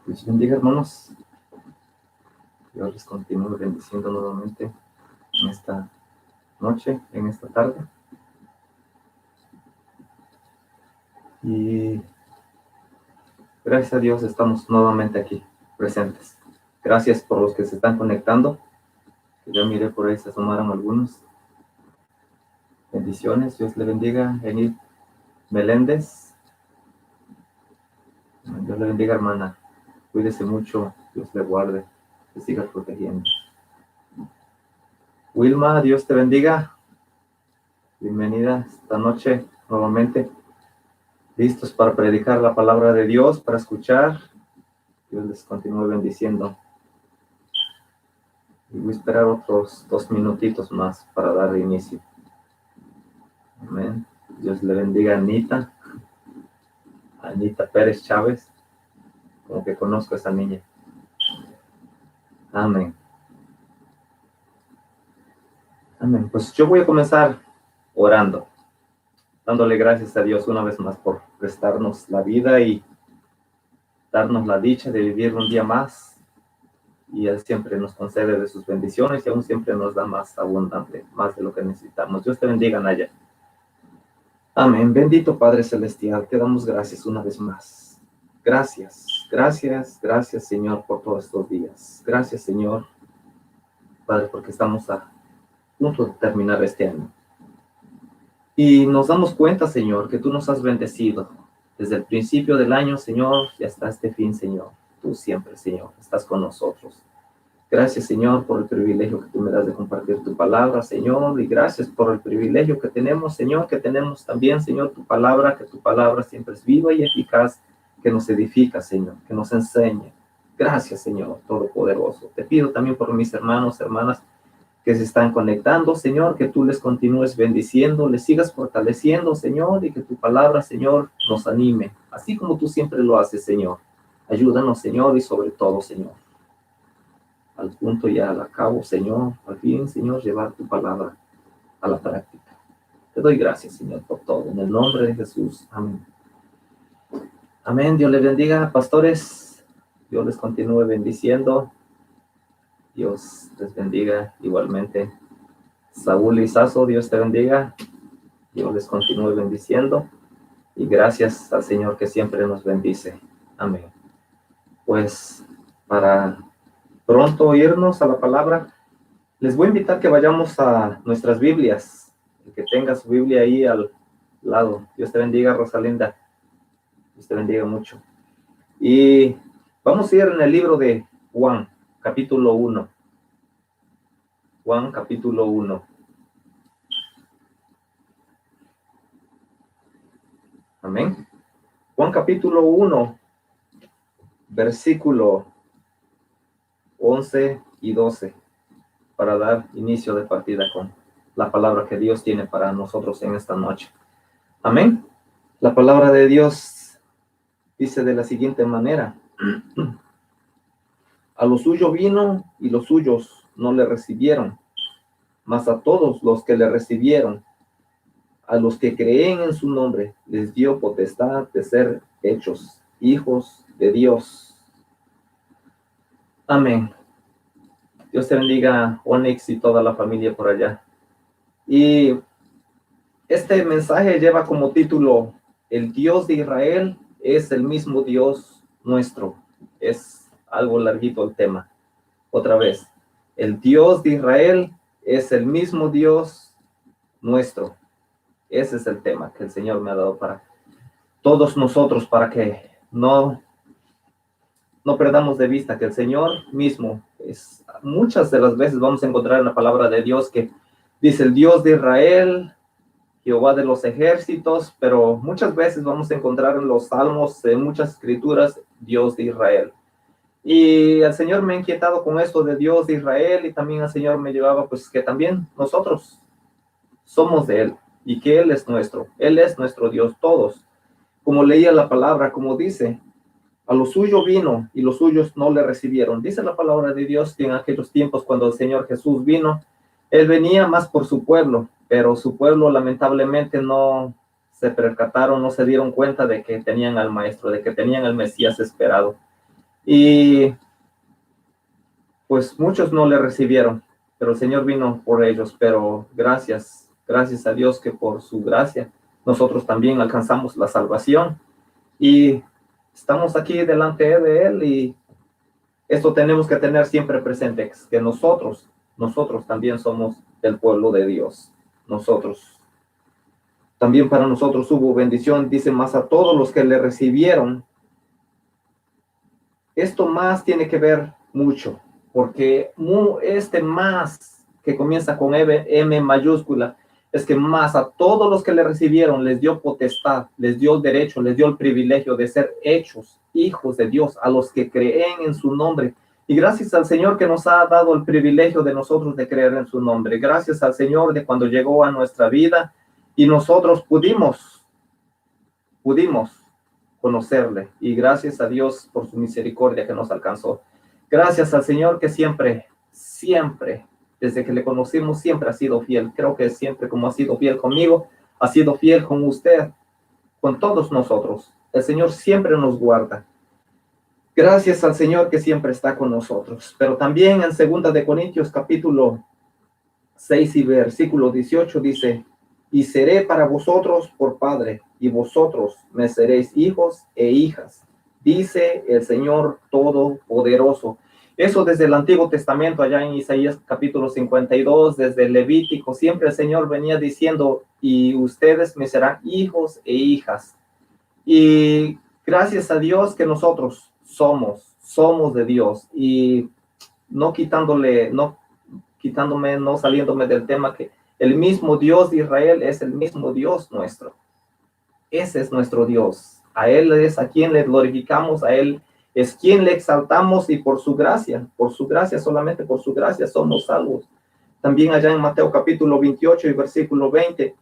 Dios bendiga, hermanos. Dios les continúe bendiciendo nuevamente en esta noche, en esta tarde. Y gracias a Dios estamos nuevamente aquí, presentes. Gracias por los que se están conectando. Ya miré por ahí, se asomaron algunos. Bendiciones, Dios le bendiga. Enid Meléndez. Dios le bendiga, hermana. Cuídese mucho, Dios le guarde, que siga protegiendo. Wilma, Dios te bendiga. Bienvenida esta noche nuevamente. Listos para predicar la palabra de Dios, para escuchar. Dios les continúe bendiciendo. Y voy a esperar otros 2 minutitos más para dar inicio. Amén. Dios le bendiga a Anita. Anita Pérez Chávez. Como que conozco a esa niña. Amén. Amén. Pues yo voy a comenzar orando, dándole gracias a Dios una vez más por prestarnos la vida y darnos la dicha de vivir un día más. Y Él siempre nos concede de sus bendiciones y aún siempre nos da más abundante, más de lo que necesitamos. Dios te bendiga, Naya. Amén. Bendito Padre Celestial, te damos gracias una vez más. Gracias, gracias, gracias, Señor, por todos estos días. Gracias, Señor, Padre, porque estamos a punto de terminar este año. Y nos damos cuenta, Señor, que tú nos has bendecido desde el principio del año, Señor, y hasta este fin, Señor. Tú siempre, Señor, estás con nosotros. Gracias, Señor, por el privilegio que tú me das de compartir tu palabra, Señor, y gracias por el privilegio que tenemos, Señor, que tenemos también, Señor, tu palabra, que tu palabra siempre es viva y eficaz, que nos edifica, Señor, que nos enseña. Gracias, Señor, Todopoderoso. Te pido también por mis hermanos, hermanas, que se están conectando, Señor, que tú les continúes bendiciendo, les sigas fortaleciendo, Señor, y que tu palabra, Señor, nos anime, así como tú siempre lo haces, Señor. Ayúdanos, Señor, y sobre todo, Señor, al punto y al cabo, Señor, al fin, Señor, llevar tu palabra a la práctica. Te doy gracias, Señor, por todo, en el nombre de Jesús. Amén. Amén. Dios les bendiga, pastores. Dios les continúe bendiciendo. Dios les bendiga igualmente. Saúl y Saso, Dios te bendiga. Dios les continúe bendiciendo. Y gracias al Señor que siempre nos bendice. Amén. Pues para pronto irnos a la palabra, les voy a invitar que vayamos a nuestras Biblias. El que tenga su Biblia ahí al lado. Dios te bendiga, Rosalinda. Dios te bendiga mucho. Y vamos a ir en el libro de Juan, capítulo 1. Juan, capítulo 1. Amén. Juan, capítulo 1, versículo 11 y 12, para dar inicio de partida con la palabra que Dios tiene para nosotros en esta noche. Amén. La palabra de Dios dice de la siguiente manera: a lo suyo vino y los suyos no le recibieron, mas a todos los que le recibieron, a los que creen en su nombre, les dio potestad de ser hechos hijos de Dios. Amén. Dios te bendiga, Onyx, y toda la familia por allá. Y este mensaje lleva como título: el Dios de Israel es el mismo Dios nuestro. Es algo larguito el tema. Otra vez, el Dios de Israel es el mismo Dios nuestro. Ese es el tema que el Señor me ha dado para todos nosotros, para que no perdamos de vista que el Señor mismo es. Muchas de las veces vamos a encontrar en la palabra de Dios que dice el Dios de Israel, Jehová de los ejércitos, pero muchas veces vamos a encontrar en los salmos, en muchas escrituras, Dios de Israel. Y el Señor me ha inquietado con esto de Dios de Israel, y también el Señor me llevaba pues que también nosotros somos de Él y que Él es nuestro Dios, todos. Como leía la palabra, como dice, a lo suyo vino y los suyos no le recibieron. Dice la palabra de Dios que en aquellos tiempos cuando el Señor Jesús vino, Él venía más por su pueblo, pero su pueblo lamentablemente no se percataron, no se dieron cuenta de que tenían al Maestro, de que tenían al Mesías esperado. Y pues muchos no le recibieron, pero el Señor vino por ellos. Pero gracias a Dios que por su gracia nosotros también alcanzamos la salvación y estamos aquí delante de Él. Y esto tenemos que tener siempre presente, que nosotros también somos del pueblo de Dios. Nosotros, también para nosotros hubo bendición, dice, más a todos los que le recibieron. Esto más tiene que ver mucho, porque este más que comienza con M mayúscula, es que más a todos los que le recibieron les dio potestad, les dio el derecho, les dio el privilegio de ser hechos hijos de Dios, a los que creen en su nombre. Y gracias al Señor que nos ha dado el privilegio de nosotros de creer en su nombre. Gracias al Señor de cuando llegó a nuestra vida y nosotros pudimos conocerle. Y gracias a Dios por su misericordia que nos alcanzó. Gracias al Señor que siempre, desde que le conocimos, siempre ha sido fiel. Creo que siempre, como ha sido fiel conmigo, ha sido fiel con usted, con todos nosotros. El Señor siempre nos guarda. Gracias al Señor que siempre está con nosotros. Pero también en 2 de Corintios capítulo 6 y versículo 18 dice, y seré para vosotros por padre, y vosotros me seréis hijos e hijas, dice el Señor Todopoderoso. Eso desde el Antiguo Testamento, allá en Isaías capítulo 52, desde el Levítico, siempre el Señor venía diciendo, y ustedes me serán hijos e hijas. Y gracias a Dios que nosotros somos de Dios, y no saliéndome del tema, que el mismo Dios de Israel es el mismo Dios nuestro. Ese es nuestro Dios. A Él es a quien le glorificamos, a Él es quien le exaltamos, y por su gracia, solamente por su gracia somos salvos. También allá en Mateo capítulo 28 y versículo 20,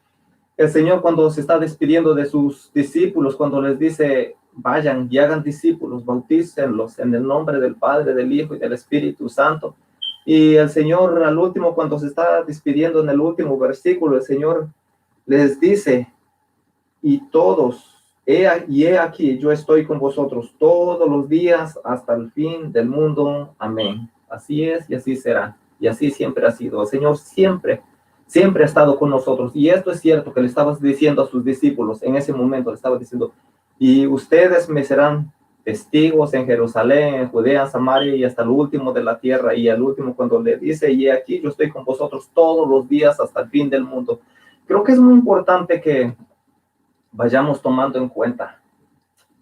el Señor cuando se está despidiendo de sus discípulos, cuando les dice, vayan y hagan discípulos, bautícenlos en el nombre del Padre, del Hijo y del Espíritu Santo. Y el Señor al último, cuando se está despidiendo en el último versículo, el Señor les dice, y todos, he aquí, yo estoy con vosotros todos los días hasta el fin del mundo. Amén. Así es y así será. Y así siempre ha sido. El Señor siempre ha estado con nosotros. Y esto es cierto que le estabas diciendo a sus discípulos, en ese momento le estaba diciendo, y ustedes me serán testigos en Jerusalén, en Judea, en Samaria y hasta el último de la tierra. Y al último cuando le dice, y aquí yo estoy con vosotros todos los días hasta el fin del mundo. Creo que es muy importante que vayamos tomando en cuenta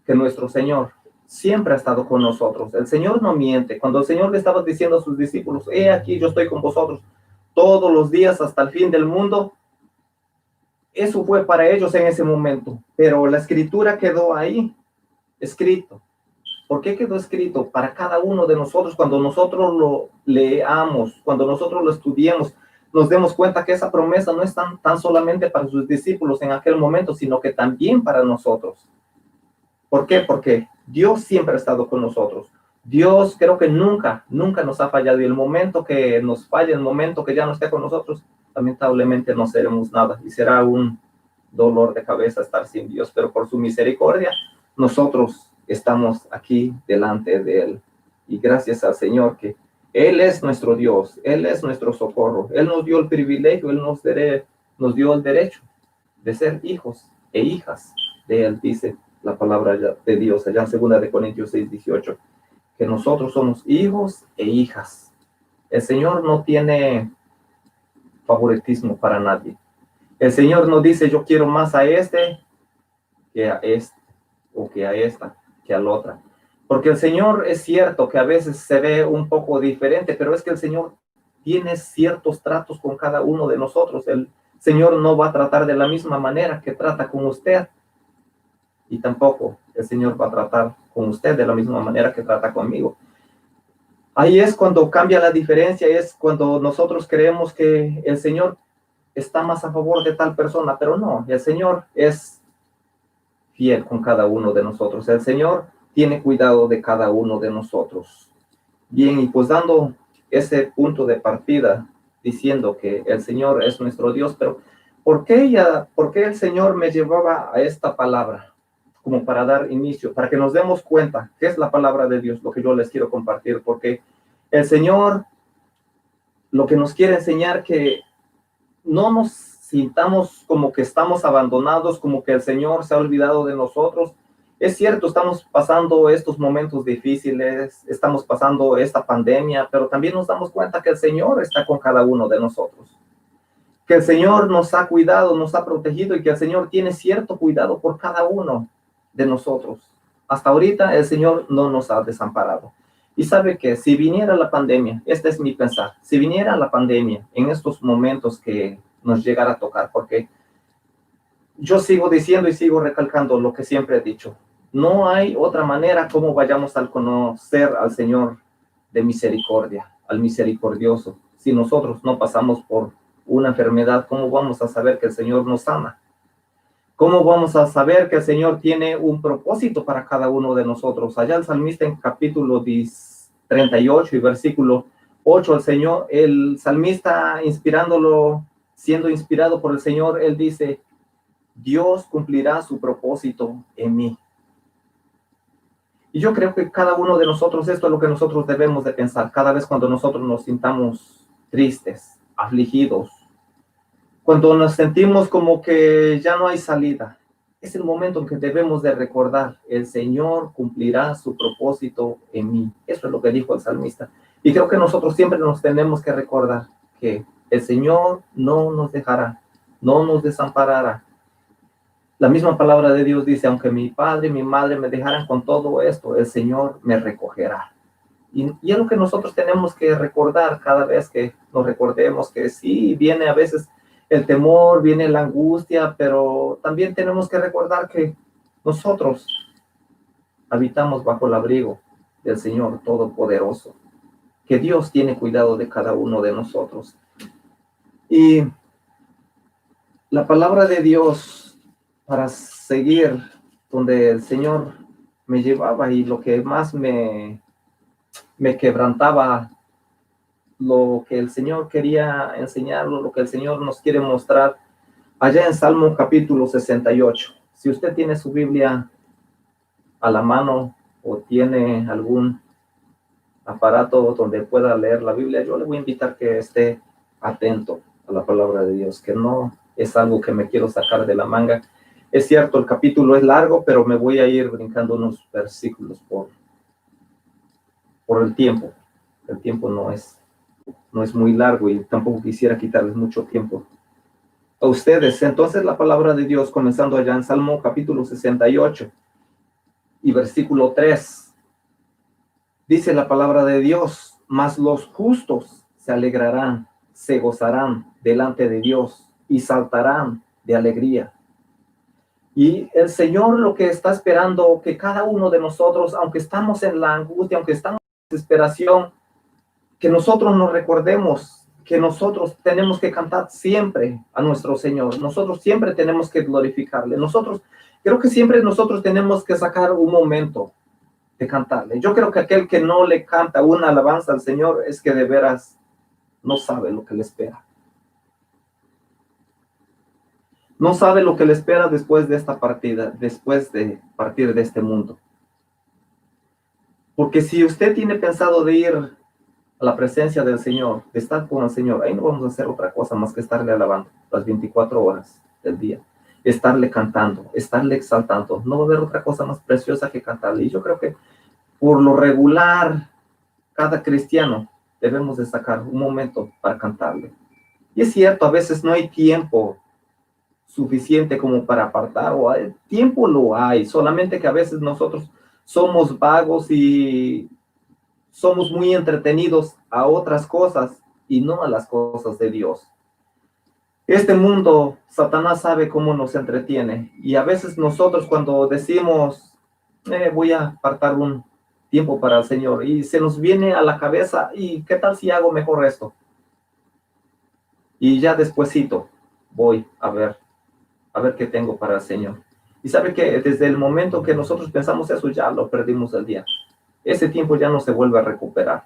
que nuestro Señor siempre ha estado con nosotros. El Señor no miente. Cuando el Señor le estaba diciendo a sus discípulos, he aquí yo estoy con vosotros todos los días hasta el fin del mundo, eso fue para ellos en ese momento, pero la escritura quedó ahí, escrito. ¿Por qué quedó escrito? Para cada uno de nosotros, cuando nosotros lo leamos, cuando nosotros lo estudiemos, nos demos cuenta que esa promesa no es tan solamente para sus discípulos en aquel momento, sino que también para nosotros. ¿Por qué? Porque Dios siempre ha estado con nosotros. Dios creo que nunca nos ha fallado, y el momento que nos falle, el momento que ya no esté con nosotros, lamentablemente no seremos nada y será un dolor de cabeza estar sin Dios, pero por su misericordia nosotros estamos aquí delante de Él. Y gracias al Señor que Él es nuestro Dios, Él es nuestro socorro, Él nos dio el privilegio, Él nos dio el derecho de ser hijos e hijas de Él, dice la palabra de Dios allá en 2 de Corintios 6, 18, que nosotros somos hijos e hijas. El Señor no tiene favoritismo para nadie. El Señor no dice, yo quiero más a este que a este, o que a esta, que a la otra. Porque el Señor es cierto que a veces se ve un poco diferente, pero es que el Señor tiene ciertos tratos con cada uno de nosotros. El Señor no va a tratar de la misma manera que trata con usted, y tampoco el Señor va a tratar con usted de la misma manera que trata conmigo. Ahí es cuando cambia la diferencia, es cuando nosotros creemos que el Señor está más a favor de tal persona, pero no, el Señor es fiel con cada uno de nosotros. El Señor tiene cuidado de cada uno de nosotros. Bien, y pues dando ese punto de partida, diciendo que el Señor es nuestro Dios, pero ¿por qué el Señor me llevaba a esta palabra? como para dar inicio, para que nos demos cuenta qué es la palabra de Dios, lo que yo les quiero compartir, porque el Señor lo que nos quiere enseñar que no nos sintamos como que estamos abandonados, como que el Señor se ha olvidado de nosotros. Es cierto, estamos pasando estos momentos difíciles, estamos pasando esta pandemia, pero también nos damos cuenta que el Señor está con cada uno de nosotros, que el Señor nos ha cuidado, nos ha protegido y que el Señor tiene cierto cuidado por cada uno de nosotros. Hasta ahorita el Señor no nos ha desamparado. Y sabe que si viniera la pandemia, este es mi pensar, si viniera la pandemia en estos momentos que nos llegara a tocar, porque yo sigo diciendo y sigo recalcando lo que siempre he dicho, no hay otra manera como vayamos a conocer al Señor de misericordia, al misericordioso. Si nosotros no pasamos por una enfermedad, ¿cómo vamos a saber que el Señor nos ama? ¿Cómo vamos a saber que el Señor tiene un propósito para cada uno de nosotros? Allá el salmista en capítulo 38 y versículo 8, el salmista siendo inspirado por el Señor, él dice, Dios cumplirá su propósito en mí. Y yo creo que cada uno de nosotros, esto es lo que nosotros debemos de pensar, cada vez cuando nosotros nos sintamos tristes, afligidos, cuando nos sentimos como que ya no hay salida, es el momento en que debemos de recordar, el Señor cumplirá su propósito en mí. Eso es lo que dijo el salmista. Y creo que nosotros siempre nos tenemos que recordar que el Señor no nos dejará, no nos desamparará. La misma palabra de Dios dice, aunque mi padre y mi madre me dejaran con todo esto, el Señor me recogerá. Y es lo que nosotros tenemos que recordar cada vez que nos recordemos que sí, viene a veces el temor, viene la angustia, pero también tenemos que recordar que nosotros habitamos bajo el abrigo del Señor Todopoderoso, que Dios tiene cuidado de cada uno de nosotros. Y la palabra de Dios, para seguir donde el Señor me llevaba y lo que más me quebrantaba, lo que el Señor quería enseñarlo, lo que el Señor nos quiere mostrar, allá en Salmo capítulo 68. Si usted tiene su Biblia a la mano o tiene algún aparato donde pueda leer la Biblia, yo le voy a invitar que esté atento a la palabra de Dios, que no es algo que me quiero sacar de la manga. Es cierto, el capítulo es largo, pero me voy a ir brincando unos versículos por el tiempo. El tiempo no es muy largo y tampoco quisiera quitarles mucho tiempo a ustedes. Entonces la palabra de Dios, comenzando allá en Salmo capítulo 68 y versículo 3, dice la palabra de Dios, mas los justos se alegrarán, se gozarán delante de Dios y saltarán de alegría. Y el Señor lo que está esperando, que cada uno de nosotros, aunque estamos en la angustia, aunque estamos en desesperación, que nosotros nos recordemos que nosotros tenemos que cantar siempre a nuestro Señor. Nosotros siempre tenemos que glorificarle. Creo que siempre nosotros tenemos que sacar un momento de cantarle. Yo creo que aquel que no le canta una alabanza al Señor es que de veras no sabe lo que le espera. No sabe lo que le espera después de esta partida, después de partir de este mundo. Porque si usted tiene pensado de ir a la presencia del Señor, de estar con el Señor, ahí no vamos a hacer otra cosa más que estarle alabando las 24 horas del día, estarle cantando, estarle exaltando. No va a haber otra cosa más preciosa que cantarle. Y yo creo que por lo regular, cada cristiano debemos de sacar un momento para cantarle. Y es cierto, a veces no hay tiempo suficiente como para apartar, o el tiempo lo hay, solamente que a veces nosotros somos vagos y somos muy entretenidos a otras cosas y no a las cosas de Dios. Este mundo, Satanás sabe cómo nos entretiene, y a veces nosotros cuando decimos, voy a apartar un tiempo para el Señor, y se nos viene a la cabeza, ¿y qué tal si hago mejor esto? Y ya despuesito voy a ver qué tengo para el Señor. Y sabe que desde el momento que nosotros pensamos eso, ya lo perdimos el día. Ese tiempo ya no se vuelve a recuperar.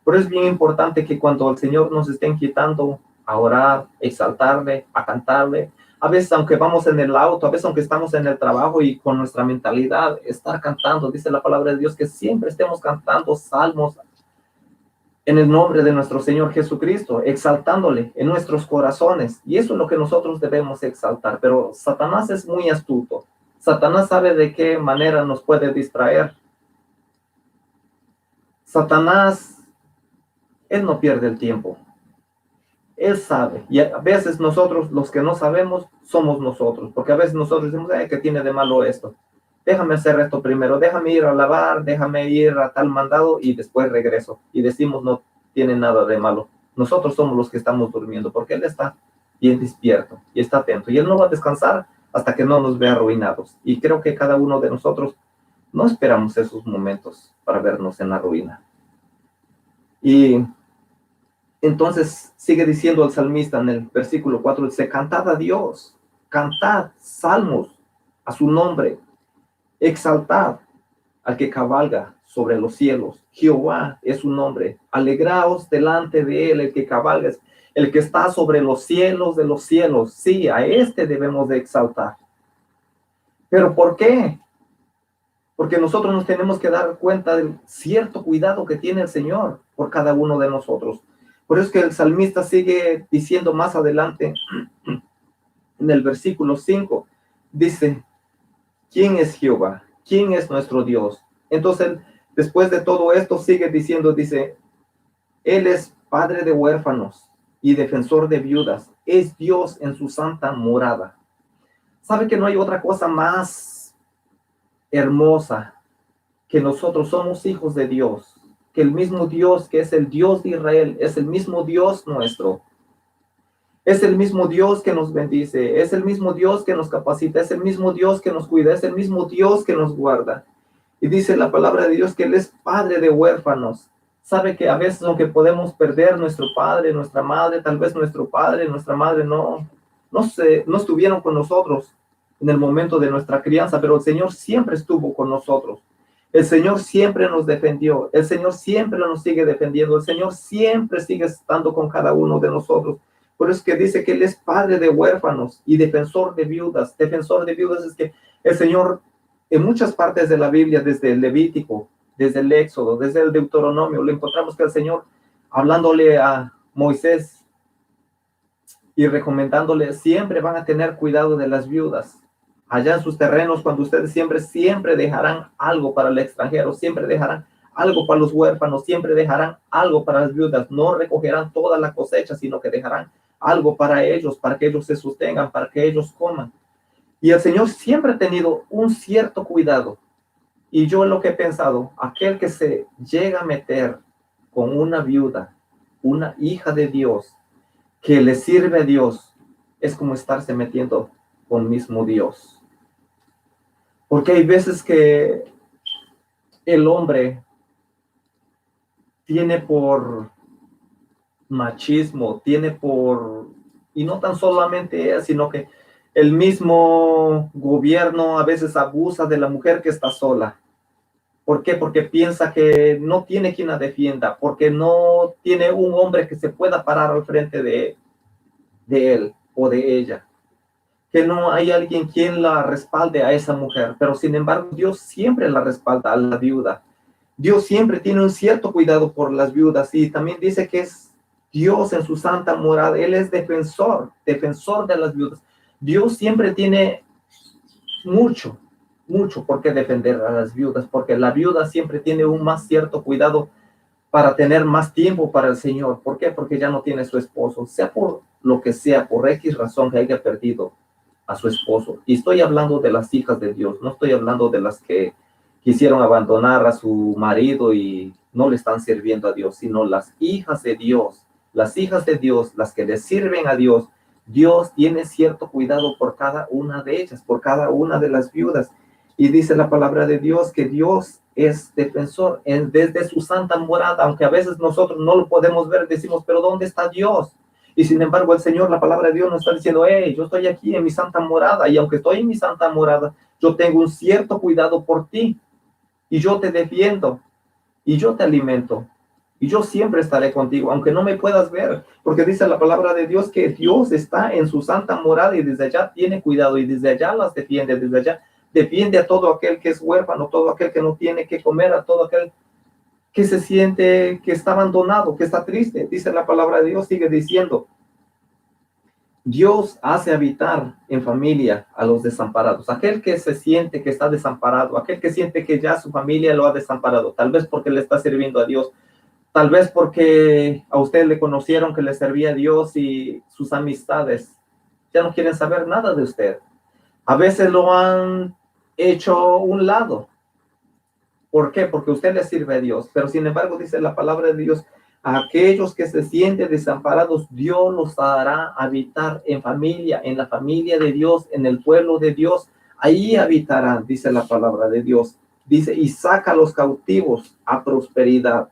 Pero es bien importante que cuando el Señor nos esté inquietando a orar, a exaltarle, a cantarle, A veces, aunque vamos en el auto, a veces, aunque estamos en el trabajo y con nuestra mentalidad, estar cantando, dice la palabra de Dios, que siempre estemos cantando salmos en el nombre de nuestro Señor Jesucristo, exaltándole en nuestros corazones. Y eso es lo que nosotros debemos exaltar. Pero Satanás es muy astuto. Satanás sabe de qué manera nos puede distraer. Satanás, él no pierde el tiempo. Él sabe. Y a veces nosotros, los que no sabemos, somos nosotros. Porque a veces nosotros decimos, ¿qué tiene de malo esto? Déjame hacer esto primero, déjame ir a lavar, déjame ir a tal mandado y después regreso. Y decimos, no tiene nada de malo. Nosotros somos los que estamos durmiendo, porque Él está bien despierto y está atento. Y Él no va a descansar hasta que no nos vea arruinados. Y creo que cada uno de nosotros no esperamos esos momentos para vernos en la ruina. Y entonces sigue diciendo el salmista en el versículo 4, dice, cantad a Dios, cantad salmos a su nombre. Exaltad al que cabalga sobre los cielos. Jehová es su nombre. Alegraos delante de él, el que cabalga, el que está sobre los cielos de los cielos. Sí, a este debemos de exaltar. ¿Pero por qué? Porque nosotros nos tenemos que dar cuenta del cierto cuidado que tiene el Señor por cada uno de nosotros. Por eso es que el salmista sigue diciendo más adelante, en el versículo 5, dice, ¿quién es Jehová? ¿Quién es nuestro Dios? Entonces, después de todo esto, sigue diciendo, dice, Él es padre de huérfanos y defensor de viudas. Es Dios en su santa morada. ¿Sabe que no hay otra cosa más hermosa que nosotros somos hijos de Dios? Que el mismo Dios que es el Dios de Israel es el mismo Dios nuestro. Es el mismo Dios que nos bendice, es el mismo Dios que nos capacita, es el mismo Dios que nos cuida, es el mismo Dios que nos guarda. Y dice la palabra de Dios que Él es padre de huérfanos. Sabe que a veces, aunque podemos perder nuestro padre, nuestra madre, tal vez nuestro padre, nuestra madre no estuvieron con nosotros en el momento de nuestra crianza, pero el Señor siempre estuvo con nosotros. El Señor siempre nos defendió, el Señor siempre nos sigue defendiendo, el Señor siempre sigue estando con cada uno de nosotros. Por eso es que dice que Él es padre de huérfanos y defensor de viudas. Defensor de viudas es que el Señor, en muchas partes de la Biblia, desde el Levítico, desde el Éxodo, desde el Deuteronomio, le encontramos que el Señor, hablándole a Moisés y recomendándole, siempre van a tener cuidado de las viudas. Allá en sus terrenos, cuando ustedes siempre dejarán algo para el extranjero, siempre dejarán algo para los huérfanos, siempre dejarán algo para las viudas. No recogerán toda la cosecha, sino que dejarán algo para ellos que ellos se sostengan, para que ellos coman. Y el Señor siempre ha tenido un cierto cuidado. Y yo lo que he pensado, aquel que se llega a meter con una viuda, una hija de Dios, que le sirve a Dios, es como estarse metiendo con mismo Dios. Porque hay veces que el hombre tiene por machismo, y no tan solamente él, sino que el mismo gobierno a veces abusa de la mujer que está sola. ¿Por qué? Porque piensa que no tiene quien la defienda, porque no tiene un hombre que se pueda parar al frente de él o de ella, que no hay alguien quien la respalde a esa mujer, pero sin embargo Dios siempre la respalda a la viuda. Dios siempre tiene un cierto cuidado por las viudas y también dice que es Dios en su santa morada. Él es defensor de las viudas. Dios siempre tiene mucho por qué defender a las viudas, porque la viuda siempre tiene un más cierto cuidado para tener más tiempo para el Señor. ¿Por qué? Porque ya no tiene su esposo, sea por lo que sea, por X razón que haya perdido a su esposo. Y estoy hablando de las hijas de Dios, no estoy hablando de las que quisieron abandonar a su marido y no le están sirviendo a Dios, sino las hijas de Dios, las que le sirven a Dios. Dios tiene cierto cuidado por cada una de ellas, por cada una de las viudas. Y dice la palabra de Dios que Dios es defensor desde su santa morada, aunque a veces nosotros no lo podemos ver, decimos, pero ¿dónde está Dios? Y sin embargo el Señor, la palabra de Dios nos está diciendo, yo estoy aquí en mi santa morada, y aunque estoy en mi santa morada, yo tengo un cierto cuidado por ti, y yo te defiendo, y yo te alimento, y yo siempre estaré contigo, aunque no me puedas ver, porque dice la palabra de Dios que Dios está en su santa morada y desde allá tiene cuidado y desde allá las defiende, desde allá defiende a todo aquel que es huérfano, todo aquel que no tiene que comer, a todo aquel que se siente que está abandonado, que está triste. Dice la palabra de Dios, sigue diciendo, Dios hace habitar en familia a los desamparados. Aquel que se siente que está desamparado, aquel que siente que ya su familia lo ha desamparado, tal vez porque le está sirviendo a Dios, tal vez porque a usted le conocieron que le servía a Dios y sus amistades ya no quieren saber nada de usted. A veces lo han hecho a un lado. ¿Por qué? Porque usted le sirve a Dios. Pero sin embargo, dice la palabra de Dios, a aquellos que se sienten desamparados, Dios los hará habitar en familia, en la familia de Dios, en el pueblo de Dios. Ahí habitarán, dice la palabra de Dios. Dice, y saca a los cautivos a prosperidad.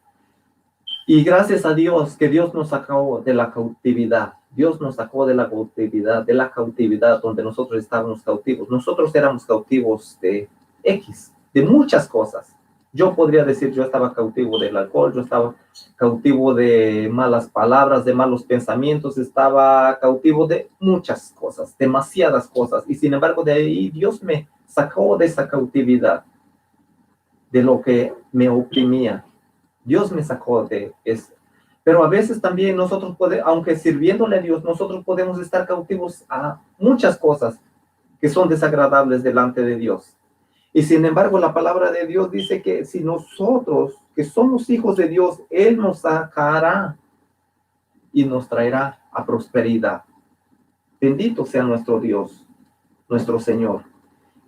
Y gracias a Dios que Dios nos sacó de la cautividad. Dios nos sacó de la cautividad donde nosotros estábamos cautivos. Nosotros éramos cautivos de X, de muchas cosas. Yo podría decir, yo estaba cautivo del alcohol, yo estaba cautivo de malas palabras, de malos pensamientos, estaba cautivo de muchas cosas, demasiadas cosas. Y sin embargo, de ahí Dios me sacó de esa cautividad, de lo que me oprimía. Dios me sacó de eso. Pero a veces también nosotros podemos, aunque sirviéndole a Dios, nosotros podemos estar cautivos a muchas cosas que son desagradables delante de Dios. Y sin embargo, la palabra de Dios dice que si nosotros, que somos hijos de Dios, Él nos sacará y nos traerá a prosperidad. Bendito sea nuestro Dios, nuestro Señor,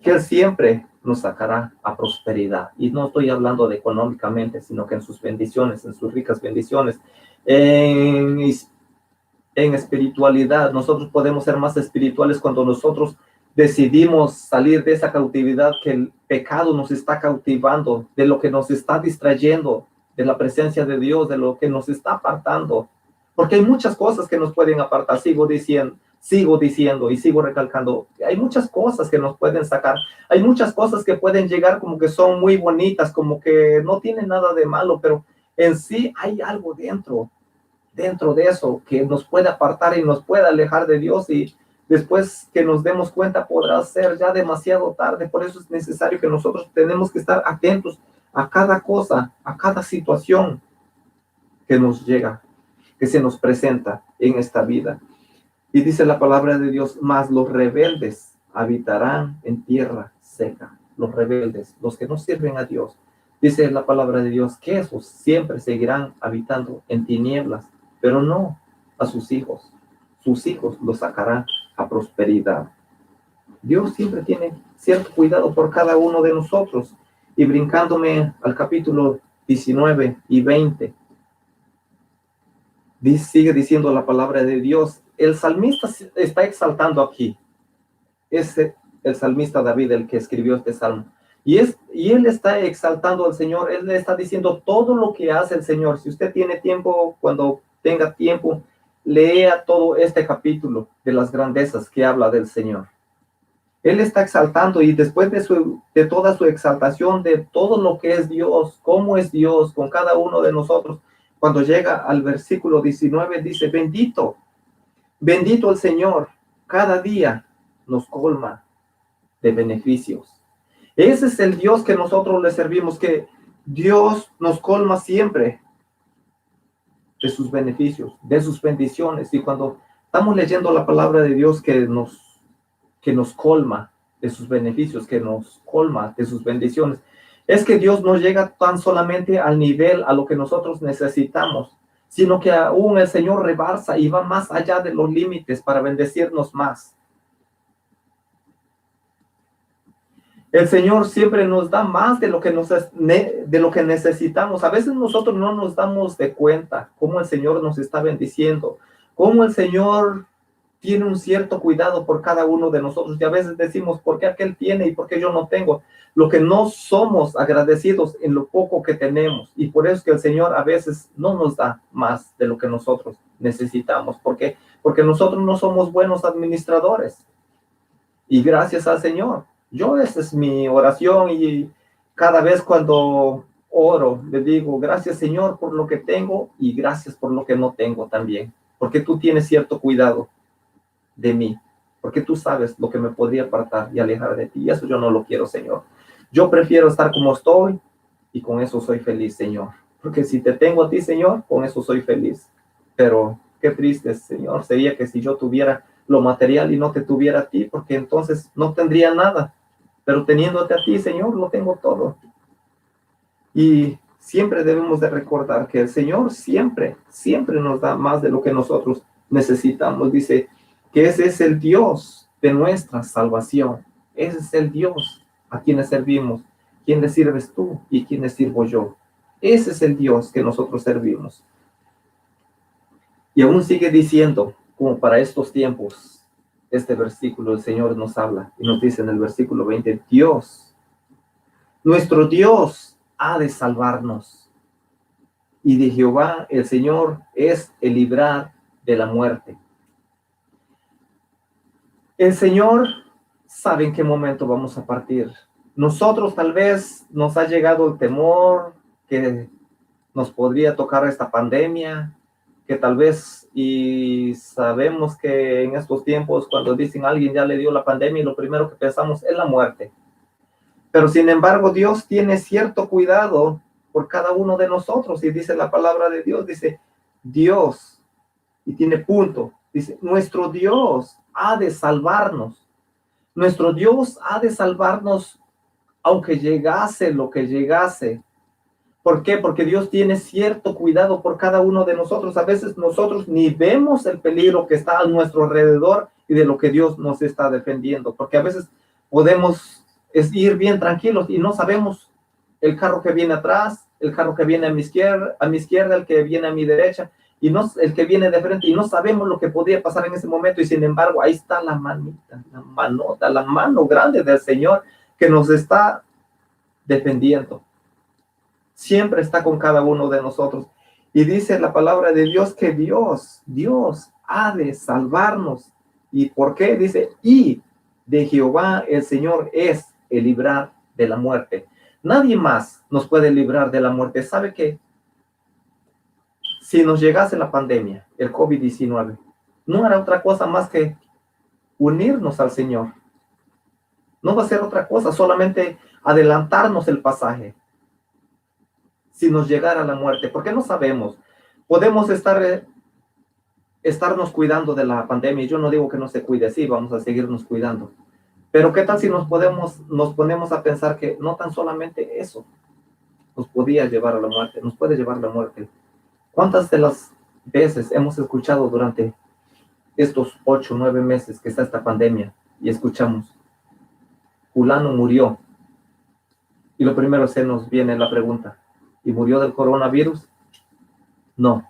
que Él siempre nos sacará a prosperidad. Y no estoy hablando de económicamente, sino que en sus bendiciones, en sus ricas bendiciones, en espiritualidad. Nosotros podemos ser más espirituales cuando nosotros decidimos salir de esa cautividad que el pecado nos está cautivando, de lo que nos está distrayendo de la presencia de Dios, de lo que nos está apartando. Porque hay muchas cosas que nos pueden apartar. Sigo diciendo y sigo recalcando, hay muchas cosas que nos pueden sacar, hay muchas cosas que pueden llegar como que son muy bonitas, como que no tienen nada de malo, pero en sí hay algo dentro de eso que nos puede apartar y nos puede alejar de Dios, y después que nos demos cuenta podrá ser ya demasiado tarde. Por eso es necesario que nosotros tenemos que estar atentos a cada cosa, a cada situación que nos llega, que se nos presenta en esta vida. Y dice la palabra de Dios, mas los rebeldes habitarán en tierra seca. Los rebeldes, los que no sirven a Dios. Dice la palabra de Dios que esos siempre seguirán habitando en tinieblas, pero no a sus hijos. Sus hijos los sacarán a prosperidad. Dios siempre tiene cierto cuidado por cada uno de nosotros. Y brincándome al capítulo 19 y 20, sigue diciendo la palabra de Dios. El salmista está exaltando aquí. Es el salmista David el que escribió este salmo. Y él está exaltando al Señor. Él le está diciendo todo lo que hace el Señor. Si usted tiene tiempo, cuando tenga tiempo, lea todo este capítulo de las grandezas que habla del Señor. Él está exaltando, y después de toda su exaltación, de todo lo que es Dios, cómo es Dios con cada uno de nosotros, cuando llega al versículo 19, dice, bendito el Señor, cada día nos colma de beneficios. Ese es el Dios que nosotros le servimos, que Dios nos colma siempre de sus beneficios, de sus bendiciones. Y cuando estamos leyendo la palabra de Dios que nos colma de sus beneficios, que nos colma de sus bendiciones, es que Dios no llega tan solamente al nivel a lo que nosotros necesitamos, sino que aún el Señor rebasa y va más allá de los límites para bendecirnos más. El Señor siempre nos da más de lo que necesitamos. A veces nosotros no nos damos de cuenta cómo el Señor nos está bendiciendo, cómo el Señor tiene un cierto cuidado por cada uno de nosotros. Y a veces decimos, ¿por qué aquel tiene y por qué yo no tengo? Lo que no somos agradecidos en lo poco que tenemos. Y por eso es que el Señor a veces no nos da más de lo que nosotros necesitamos. ¿Por qué? Porque nosotros no somos buenos administradores. Y gracias al Señor. Esa es mi oración, y cada vez cuando oro, le digo, gracias Señor por lo que tengo y gracias por lo que no tengo también, porque tú tienes cierto cuidado de mí, porque tú sabes lo que me podría apartar y alejar de ti, y eso yo no lo quiero, Señor. Yo prefiero estar como estoy y con eso soy feliz, Señor, porque si te tengo a ti, Señor, con eso soy feliz. Pero qué triste, Señor, sería que si yo tuviera lo material y no te tuviera a ti, porque entonces no tendría nada, pero teniéndote a ti, Señor, lo tengo todo. Y siempre debemos de recordar que el Señor siempre, siempre nos da más de lo que nosotros necesitamos. Dice que ese es el Dios de nuestra salvación. Ese es el Dios a quienes servimos. ¿Quién le sirves tú y quién le sirvo yo? Ese es el Dios que nosotros servimos. Y aún sigue diciendo, como para estos tiempos, este versículo, el Señor nos habla y nos dice en el versículo 20, Dios, nuestro Dios ha de salvarnos. Y de Jehová el Señor es el librar de la muerte. El Señor sabe en qué momento vamos a partir. Nosotros tal vez nos ha llegado el temor que nos podría tocar esta pandemia, que tal vez, y sabemos que en estos tiempos cuando dicen a alguien ya le dio la pandemia, lo primero que pensamos es la muerte. Pero sin embargo, Dios tiene cierto cuidado por cada uno de nosotros. Y dice la palabra de Dios, dice, Dios, y tiene punto, dice, nuestro Dios ha de salvarnos. Nuestro Dios ha de salvarnos aunque llegase lo que llegase. ¿Por qué? Porque Dios tiene cierto cuidado por cada uno de nosotros. A veces nosotros ni vemos el peligro que está a nuestro alrededor y de lo que Dios nos está defendiendo. Porque a veces podemos ir bien tranquilos y no sabemos el carro que viene atrás, el carro que viene a mi izquierda, el que viene a mi derecha, y no el que viene de frente, y no sabemos lo que podría pasar en ese momento. Y sin embargo, ahí está la manita, la manota, la mano grande del Señor que nos está defendiendo. Siempre está con cada uno de nosotros. Y dice la palabra de Dios que Dios ha de salvarnos. ¿Y por qué? Dice, y de Jehová el Señor es el librar de la muerte. Nadie más nos puede librar de la muerte. ¿Sabe qué? Si nos llegase la pandemia, el COVID-19, no hará otra cosa más que unirnos al Señor. No va a ser otra cosa, solamente adelantarnos el pasaje. Si nos llegara la muerte, porque no sabemos, podemos estarnos cuidando de la pandemia. Yo no digo que no se cuide, sí, vamos a seguirnos cuidando. Pero ¿qué tal si nos ponemos a pensar que no tan solamente eso nos podía llevar a la muerte, nos puede llevar a la muerte? ¿Cuántas de las veces hemos escuchado durante estos 8 o 9 meses que está esta pandemia y escuchamos, fulano murió? Y lo primero se nos viene la pregunta, ¿y murió del coronavirus? No.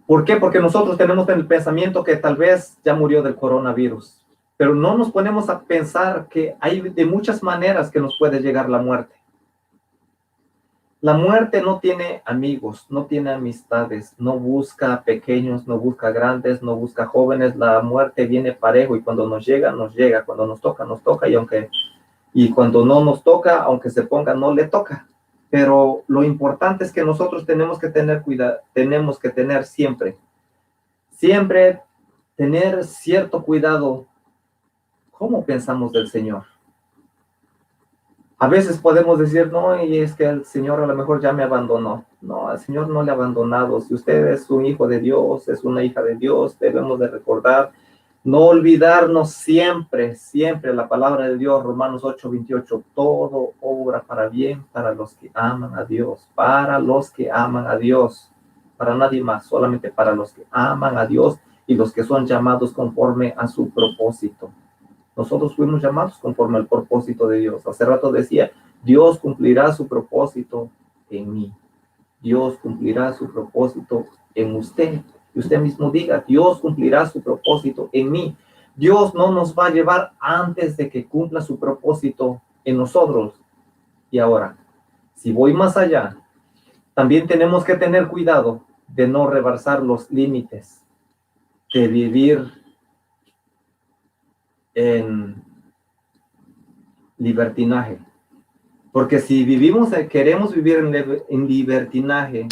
¿Por qué? Porque nosotros tenemos el pensamiento que tal vez ya murió del coronavirus, pero no nos ponemos a pensar que hay de muchas maneras que nos puede llegar la muerte. La muerte no tiene amigos, no tiene amistades, no busca pequeños, no busca grandes, no busca jóvenes. La muerte viene parejo y cuando nos llega, cuando nos toca, y cuando no nos toca, aunque se ponga, no le toca. Pero lo importante es que nosotros tenemos que tener cuidado, tenemos que tener siempre tener cierto cuidado. ¿Cómo pensamos del Señor? A veces podemos decir, no, y es que el Señor a lo mejor ya me abandonó. No, al Señor no le ha abandonado. Si usted es un hijo de Dios, es una hija de Dios, debemos de recordar, no olvidarnos siempre, siempre la palabra de Dios, Romanos 8:28, todo obra para bien para los que aman a Dios, para los que aman a Dios, para nadie más, solamente para los que aman a Dios y los que son llamados conforme a su propósito. Nosotros fuimos llamados conforme al propósito de Dios. Hace rato decía, Dios cumplirá su propósito en mí. Dios cumplirá su propósito en usted. Y usted mismo diga, Dios cumplirá su propósito en mí. Dios no nos va a llevar antes de que cumpla su propósito en nosotros. Y ahora, si voy más allá, también tenemos que tener cuidado de no rebasar los límites, de vivir en libertinaje. Porque si vivimos, queremos vivir en libertinaje,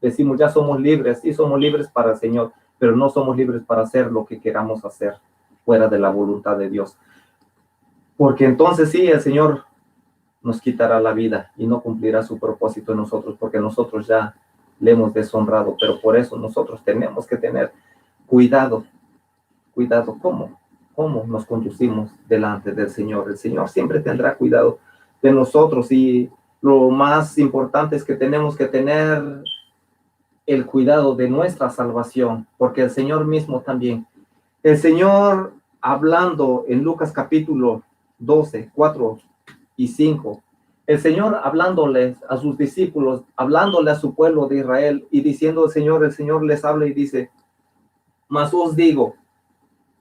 decimos, ya somos libres, sí somos libres para el Señor, pero no somos libres para hacer lo que queramos hacer fuera de la voluntad de Dios. Porque entonces sí, el Señor nos quitará la vida y no cumplirá su propósito en nosotros, porque nosotros ya le hemos deshonrado, pero por eso nosotros tenemos que tener cuidado, cómo nos conducimos delante del Señor. El Señor siempre tendrá cuidado de nosotros y lo más importante es que tenemos que tener el cuidado de nuestra salvación, porque el Señor mismo también, el Señor hablando en Lucas capítulo 12, 4 y 5, el Señor hablándoles a sus discípulos, hablándole a su pueblo de Israel y diciendo el Señor les habla y dice, mas os digo,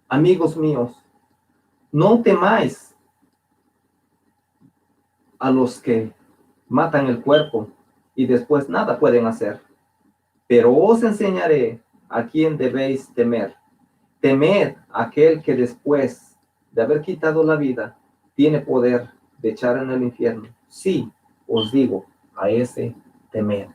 amigos míos, no temáis a los que matan el cuerpo y después nada pueden hacer, pero os enseñaré a quién debéis temer. Temed a aquel que después de haber quitado la vida tiene poder de echar en el infierno. Sí, os digo, a ese temed.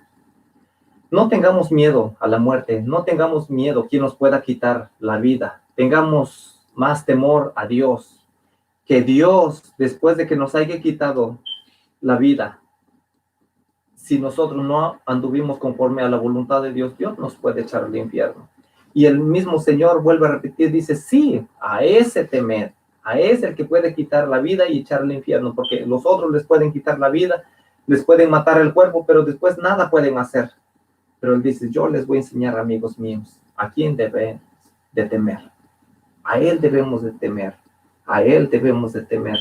No tengamos miedo a la muerte, no tengamos miedo quien nos pueda quitar la vida. Tengamos más temor a Dios, que Dios, después de que nos haya quitado la vida, si nosotros no anduvimos conforme a la voluntad de Dios, Dios nos puede echar al infierno. Y el mismo Señor vuelve a repetir, dice, sí, a ese temed, a ese el que puede quitar la vida y echar al infierno, porque los otros les pueden quitar la vida, les pueden matar el cuerpo, pero después nada pueden hacer. Pero él dice, yo les voy a enseñar, amigos míos, a quién deben de temer. A él debemos de temer, a él debemos de temer.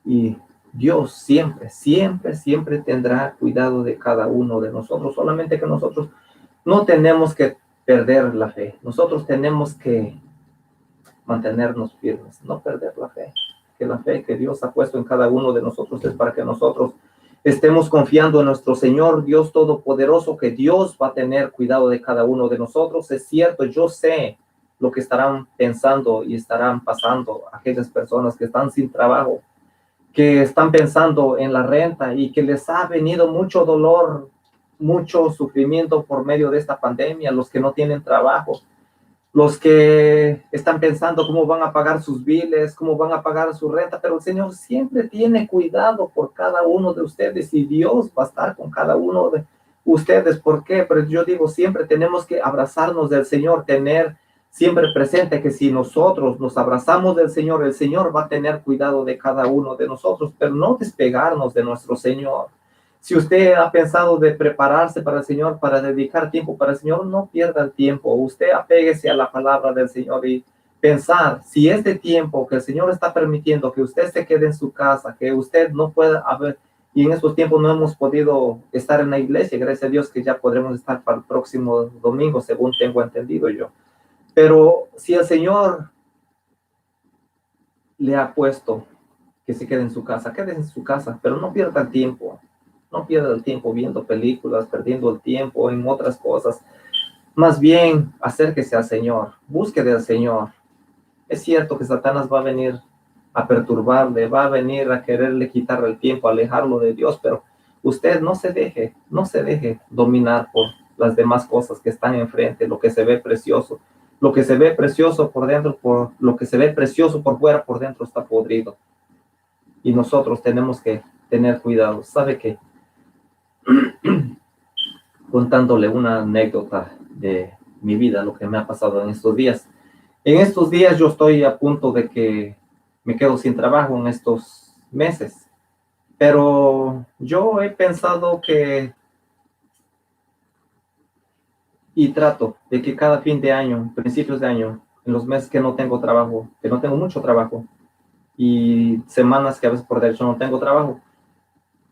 Y Dios siempre, siempre, siempre tendrá cuidado de cada uno de nosotros, solamente que nosotros no tenemos que perder la fe. Nosotros tenemos que mantenernos firmes, no perder la fe. Que la fe que Dios ha puesto en cada uno de nosotros es para que nosotros estemos confiando en nuestro Señor, Dios Todopoderoso, que Dios va a tener cuidado de cada uno de nosotros. Es cierto, yo sé lo que estarán pensando y estarán pasando aquellas personas que están sin trabajo, que están pensando en la renta y que les ha venido mucho dolor, mucho sufrimiento por medio de esta pandemia, los que no tienen trabajo, los que están pensando cómo van a pagar sus biles, cómo van a pagar su renta, pero el Señor siempre tiene cuidado por cada uno de ustedes y Dios va a estar con cada uno de ustedes. ¿Por qué? Pero yo digo, siempre tenemos que abrazarnos del Señor, tener siempre presente que si nosotros nos abrazamos del Señor, el Señor va a tener cuidado de cada uno de nosotros, pero no despegarnos de nuestro Señor. Si usted ha pensado de prepararse para el Señor, para dedicar tiempo para el Señor, no pierda el tiempo. Usted apéguese a la palabra del Señor y pensar, si este tiempo que el Señor está permitiendo que usted se quede en su casa, que usted no pueda haber, y en estos tiempos no hemos podido estar en la iglesia, gracias a Dios que ya podremos estar para el próximo domingo, según tengo entendido yo. Pero si el Señor le ha puesto que se quede en su casa, quédese en su casa, pero no pierda el tiempo. No pierda el tiempo viendo películas, perdiendo el tiempo en otras cosas. Más bien, acérquese al Señor, busque del Señor. Es cierto que Satanás va a venir a perturbarle, va a venir a quererle quitarle el tiempo, alejarlo de Dios, pero usted no se deje dominar por las demás cosas que están enfrente, lo que se ve precioso. Lo que se ve precioso por dentro, lo que se ve precioso por fuera, por dentro está podrido. Y nosotros tenemos que tener cuidado. ¿Sabe qué? Contándole una anécdota de mi vida, lo que me ha pasado en estos días. En estos días yo estoy a punto de que me quedo sin trabajo en estos meses, pero yo he pensado que y trato de que cada fin de año, principios de año, en los meses que no tengo trabajo, que no tengo mucho trabajo, y semanas que a veces por derecho no tengo trabajo,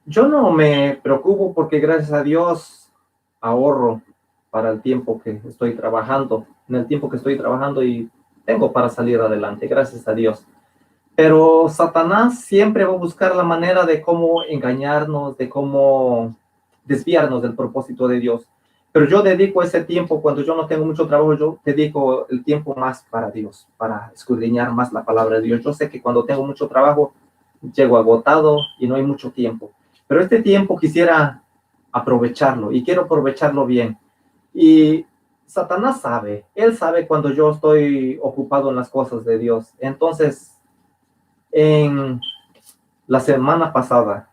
yo no me preocupo porque gracias a Dios ahorro para el tiempo que estoy trabajando, en el tiempo que estoy trabajando y tengo para salir adelante, gracias a Dios. Pero Satanás siempre va a buscar la manera de cómo engañarnos, de cómo desviarnos del propósito de Dios. Pero yo dedico ese tiempo, cuando yo no tengo mucho trabajo, yo dedico el tiempo más para Dios, para escudriñar más la palabra de Dios. Yo sé que cuando tengo mucho trabajo, llego agotado y no hay mucho tiempo. Pero este tiempo quisiera aprovecharlo y quiero aprovecharlo bien. Y Satanás sabe, él sabe cuando yo estoy ocupado en las cosas de Dios. Entonces, en la semana pasada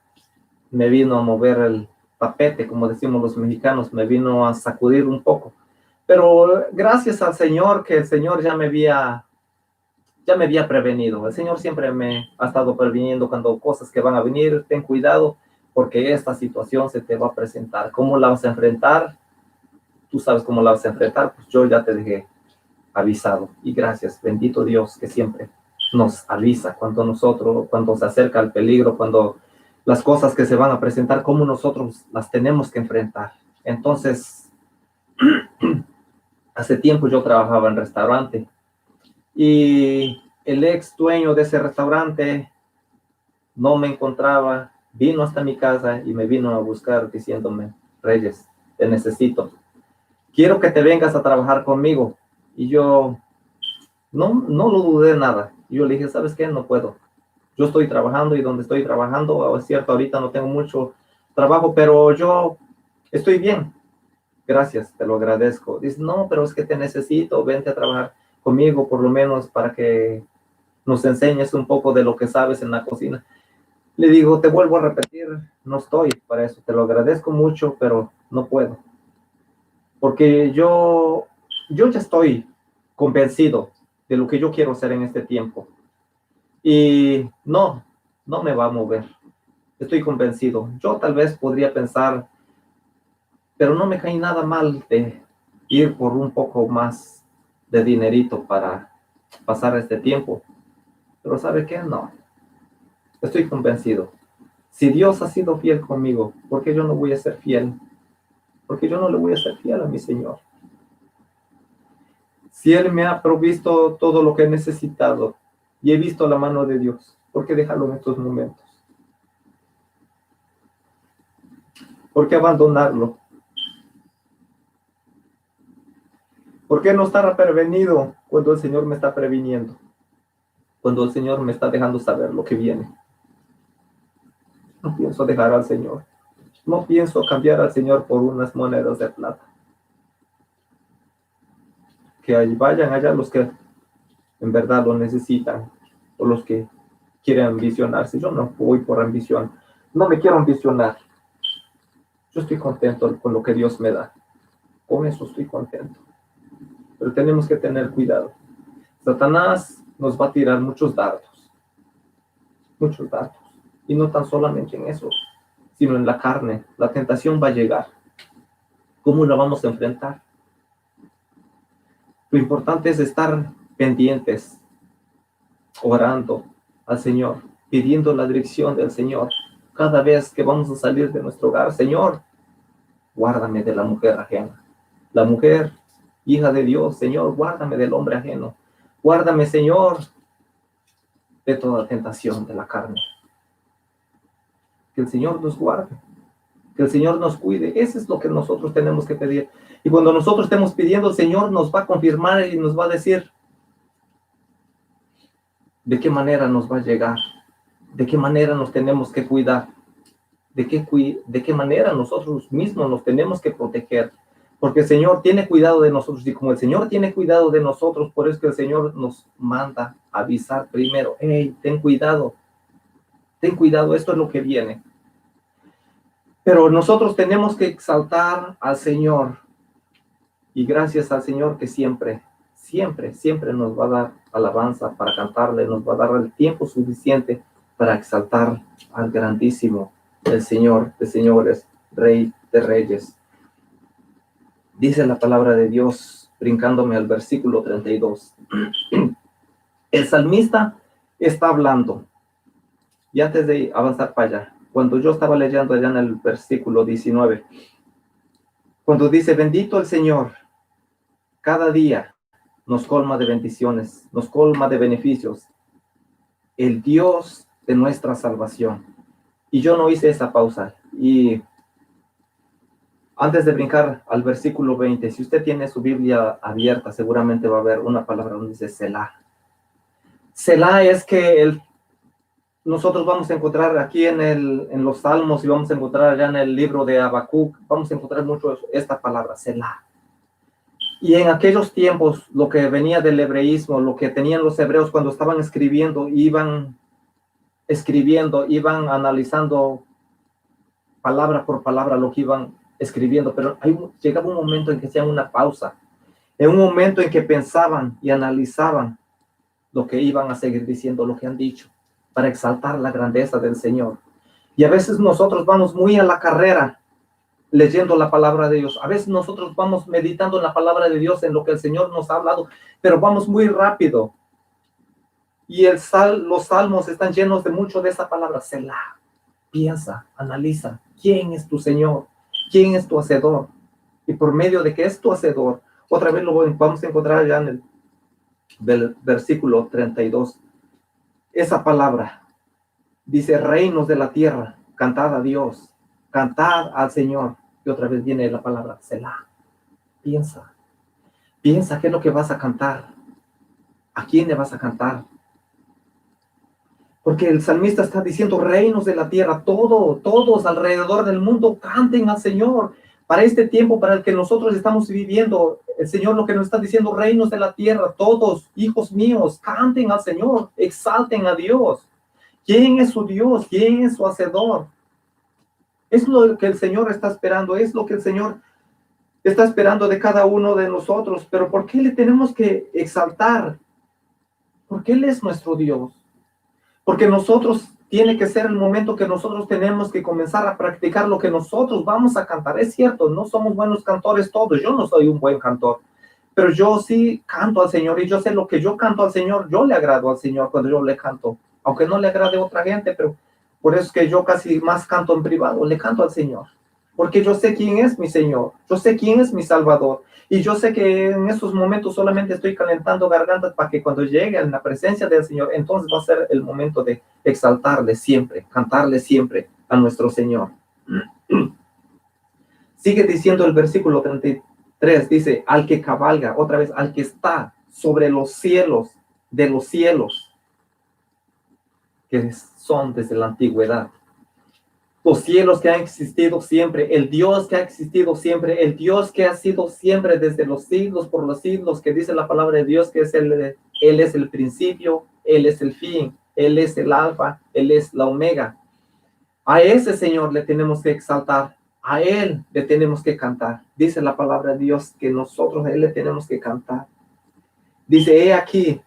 me vino a mover el tapete, como decimos los mexicanos, me vino a sacudir un poco. Pero gracias al Señor, que el Señor ya me había prevenido. El Señor siempre me ha estado previniendo cuando cosas que van a venir, ten cuidado, porque esta situación se te va a presentar. ¿Cómo la vas a enfrentar? Tú sabes cómo la vas a enfrentar, pues yo ya te dejé avisado. Y gracias, bendito Dios, que siempre nos avisa cuando se acerca el peligro, cuando las cosas que se van a presentar, cómo nosotros las tenemos que enfrentar. Entonces, hace tiempo yo trabajaba en restaurante y el ex dueño de ese restaurante no me encontraba, vino hasta mi casa y me vino a buscar diciéndome, Reyes, te necesito. Quiero que te vengas a trabajar conmigo. Y yo no lo dudé nada. Yo le dije, ¿sabes qué? No puedo. Yo estoy trabajando y donde estoy trabajando, es cierto, ahorita no tengo mucho trabajo, pero yo estoy bien. Gracias, te lo agradezco. Dice, no, pero es que te necesito, vente a trabajar conmigo por lo menos para que nos enseñes un poco de lo que sabes en la cocina. Le digo, te vuelvo a repetir, no estoy para eso, te lo agradezco mucho, pero no puedo. Porque yo ya estoy convencido de lo que yo quiero hacer en este tiempo. Y no me va a mover. Estoy convencido. Yo tal vez podría pensar, pero no me cae nada mal de ir por un poco más de dinerito para pasar este tiempo. Pero ¿sabe qué? No. Estoy convencido. Si Dios ha sido fiel conmigo, ¿por qué yo no voy a ser fiel? Porque yo no le voy a ser fiel a mi Señor. Si Él me ha provisto todo lo que he necesitado y he visto la mano de Dios, ¿por qué dejarlo en estos momentos? ¿Por qué abandonarlo? ¿Por qué no estar prevenido cuando el Señor me está previniendo? Cuando el Señor me está dejando saber lo que viene. No pienso dejar al Señor. No pienso cambiar al Señor por unas monedas de plata. Que vayan allá los que en verdad lo necesitan o los que quieren ambicionarse. Yo no voy por ambición. No me quiero ambicionar. Yo estoy contento con lo que Dios me da. Con eso estoy contento. Pero tenemos que tener cuidado. Satanás nos va a tirar muchos dardos. Muchos dardos. Y no tan solamente en eso, sino en la carne. La tentación va a llegar. ¿Cómo la vamos a enfrentar? Lo importante es estar pendientes, orando al Señor, pidiendo la dirección del Señor. Cada vez que vamos a salir de nuestro hogar, Señor, guárdame de la mujer ajena. La mujer, hija de Dios, Señor, guárdame del hombre ajeno. Guárdame, Señor, de toda tentación de la carne. Que el Señor nos guarde, que el Señor nos cuide. Eso es lo que nosotros tenemos que pedir. Y cuando nosotros estemos pidiendo, el Señor nos va a confirmar y nos va a decir de qué manera nos va a llegar, de qué manera nos tenemos que cuidar, de qué manera nosotros mismos nos tenemos que proteger. Porque el Señor tiene cuidado de nosotros y como el Señor tiene cuidado de nosotros, por eso que el Señor nos manda avisar primero, hey, ten cuidado, esto es lo que viene. Pero nosotros tenemos que exaltar al Señor y gracias al Señor que siempre nos va a dar alabanza para cantarle, nos va a dar el tiempo suficiente para exaltar al grandísimo, el Señor de señores, Rey de reyes. Dice la palabra de Dios, brincándome al versículo 32. El salmista está hablando. Y antes de avanzar para allá, cuando yo estaba leyendo allá en el versículo 19, cuando dice, bendito el Señor, cada día nos colma de bendiciones, nos colma de beneficios, el Dios de nuestra salvación. Y yo no hice esa pausa. Y antes de brincar al versículo 20, si usted tiene su Biblia abierta, seguramente va a ver una palabra donde dice Selah. Selah es que nosotros vamos a encontrar aquí en los Salmos y vamos a encontrar allá en el libro de Habacuc, vamos a encontrar mucho esta palabra, Selah. Y en aquellos tiempos, lo que venía del hebreísmo, lo que tenían los hebreos cuando estaban escribiendo, iban analizando palabra por palabra lo que iban escribiendo, pero llegaba un momento en que hacían una pausa, en un momento en que pensaban y analizaban lo que iban a seguir diciendo, lo que han dicho, para exaltar la grandeza del Señor. Y a veces nosotros vamos muy a la carrera leyendo la palabra de Dios. A veces nosotros vamos meditando en la palabra de Dios, en lo que el Señor nos ha hablado, pero vamos muy rápido. Y los salmos están llenos de mucho de esa palabra, Selah. Piensa, analiza, ¿quién es tu Señor? ¿Quién es tu Hacedor? Y por medio de que es tu Hacedor, otra vez lo vamos a encontrar ya en el versículo 32. Esa palabra dice, reinos de la tierra, cantad a Dios, cantad al Señor. Y otra vez viene la palabra Selah. Piensa qué es lo que vas a cantar, a quién le vas a cantar. Porque el salmista está diciendo, reinos de la tierra, todos alrededor del mundo canten al Señor. Para este tiempo, para el que nosotros estamos viviendo, el Señor lo que nos está diciendo, reinos de la tierra, todos, hijos míos, canten al Señor, exalten a Dios. ¿Quién es su Dios? ¿Quién es su Hacedor? Es lo que el Señor está esperando, es lo que el Señor está esperando de cada uno de nosotros. Pero ¿por qué le tenemos que exaltar? Porque Él es nuestro Dios. Porque nosotros, tiene que ser el momento que nosotros tenemos que comenzar a practicar lo que nosotros vamos a cantar. Es cierto, no somos buenos cantores todos, yo no soy un buen cantor, pero yo sí canto al Señor y yo sé lo que yo canto al Señor, yo le agrado al Señor cuando yo le canto, aunque no le agrade a otra gente, pero por eso es que yo casi más canto en privado, le canto al Señor, porque yo sé quién es mi Señor, yo sé quién es mi Salvador, y yo sé que en esos momentos solamente estoy calentando gargantas para que cuando llegue en la presencia del Señor, entonces va a ser el momento de exaltarle siempre, cantarle siempre a nuestro Señor. Sigue diciendo el versículo 33, dice, al que cabalga, otra vez, al que está sobre los cielos de los cielos, que son desde la antigüedad. Los cielos que han existido siempre, el Dios que ha existido siempre, el Dios que ha sido siempre desde los siglos por los siglos, que dice la palabra de Dios que Él es el principio, Él es el fin, Él es el alfa, Él es la omega. A ese Señor le tenemos que exaltar, a Él le tenemos que cantar. Dice la palabra de Dios que nosotros a Él le tenemos que cantar. Dice, he aquí,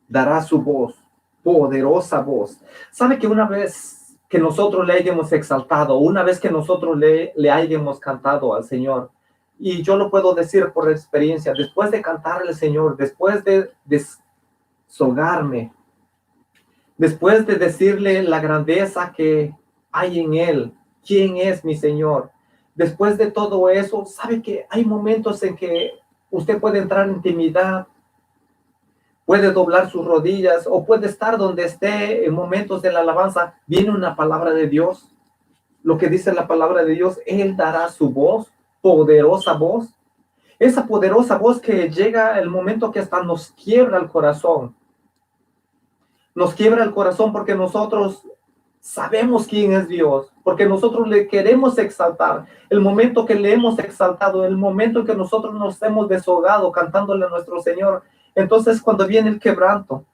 dará su voz, poderosa voz. ¿Sabe que una vez que nosotros le hayamos exaltado, una vez que nosotros le hayamos cantado al Señor, y yo lo puedo decir por experiencia, después de cantarle al Señor, después de desahogarme, después de decirle la grandeza que hay en Él, quién es mi Señor, después de todo eso, sabe que hay momentos en que usted puede entrar en intimidad, puede doblar sus rodillas o puede estar donde esté en momentos de la alabanza. Viene una palabra de Dios. Lo que dice la palabra de Dios, Él dará su voz, poderosa voz. Esa poderosa voz que llega el momento que hasta nos quiebra el corazón. Nos quiebra el corazón porque nosotros sabemos quién es Dios, porque nosotros le queremos exaltar. El momento que le hemos exaltado, el momento en que nosotros nos hemos desahogado cantándole a nuestro Señor, entonces cuando viene el quebranto,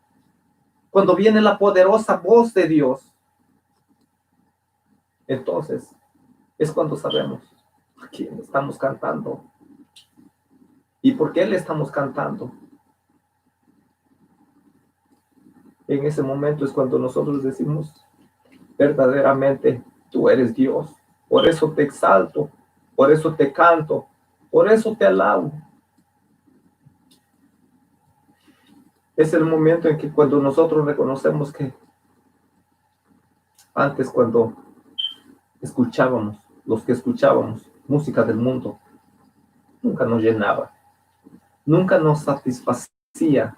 cuando viene la poderosa voz de Dios, entonces es cuando sabemos a quién estamos cantando y por qué le estamos cantando. En ese momento es cuando nosotros decimos, verdaderamente tú eres Dios, por eso te exalto, por eso te canto, por eso te alabo. Es el momento en que cuando nosotros reconocemos que antes cuando los que escuchábamos música del mundo, nunca nos llenaba, nunca nos satisfacía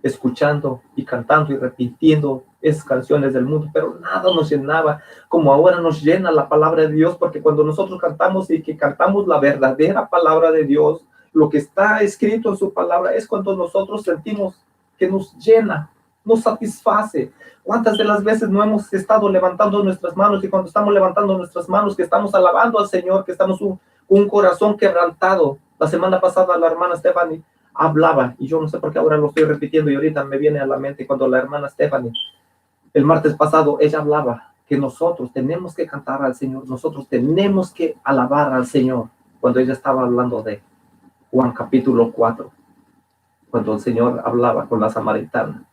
escuchando y cantando y repitiendo esas canciones del mundo, pero nada nos llenaba como ahora nos llena la palabra de Dios, porque cuando nosotros cantamos y que cantamos la verdadera palabra de Dios, lo que está escrito en su palabra, es cuando nosotros sentimos que nos llena, nos satisface. ¿Cuántas de las veces no hemos estado levantando nuestras manos y cuando estamos levantando nuestras manos, que estamos alabando al Señor, que estamos un corazón quebrantado? La semana pasada la hermana Stephanie hablaba, y yo no sé por qué ahora lo estoy repitiendo y ahorita me viene a la mente cuando la hermana Stephanie, el martes pasado, ella hablaba que nosotros tenemos que cantar al Señor, nosotros tenemos que alabar al Señor, cuando ella estaba hablando de Juan capítulo 4, cuando el Señor hablaba con la samaritana,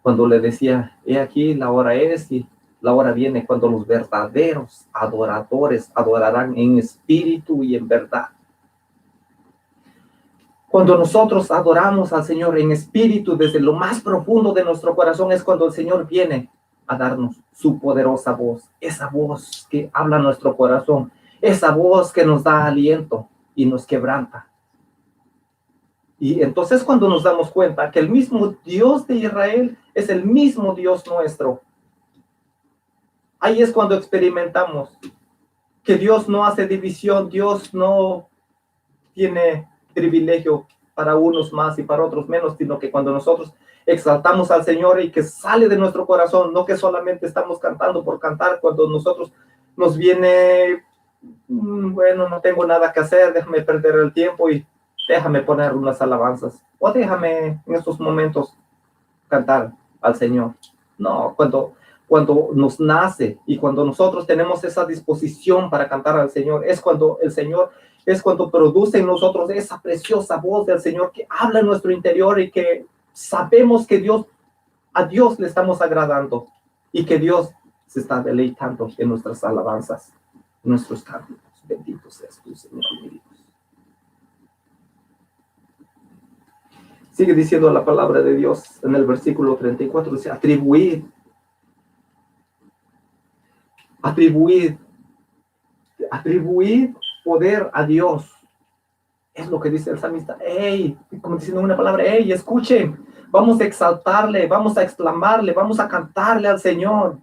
cuando le decía, he aquí la hora es y la hora viene cuando los verdaderos adoradores adorarán en espíritu y en verdad. Cuando nosotros adoramos al Señor en espíritu desde lo más profundo de nuestro corazón es cuando el Señor viene a darnos su poderosa voz, esa voz que habla nuestro corazón, esa voz que nos da aliento y nos quebranta. Y entonces cuando nos damos cuenta que el mismo Dios de Israel es el mismo Dios nuestro, ahí es cuando experimentamos que Dios no hace división, Dios no tiene privilegio para unos más y para otros menos, sino que cuando nosotros exaltamos al Señor y que sale de nuestro corazón, no que solamente estamos cantando por cantar, cuando nosotros nos viene, bueno, no tengo nada que hacer, déjame perder el tiempo y déjame poner unas alabanzas, o déjame en estos momentos cantar al Señor. No, cuando nos nace y cuando nosotros tenemos esa disposición para cantar al Señor, es cuando el Señor, es cuando produce en nosotros esa preciosa voz del Señor que habla en nuestro interior y que sabemos que a Dios le estamos agradando y que Dios se está deleitando en nuestras alabanzas, en nuestros cantos. Bendito seas tú, Señor, mi Dios. Sigue diciendo la palabra de Dios en el versículo 34, dice, atribuid poder a Dios. Es lo que dice el salmista. Hey, como diciendo una palabra, hey, escuchen, vamos a exaltarle, vamos a exclamarle, vamos a cantarle al Señor.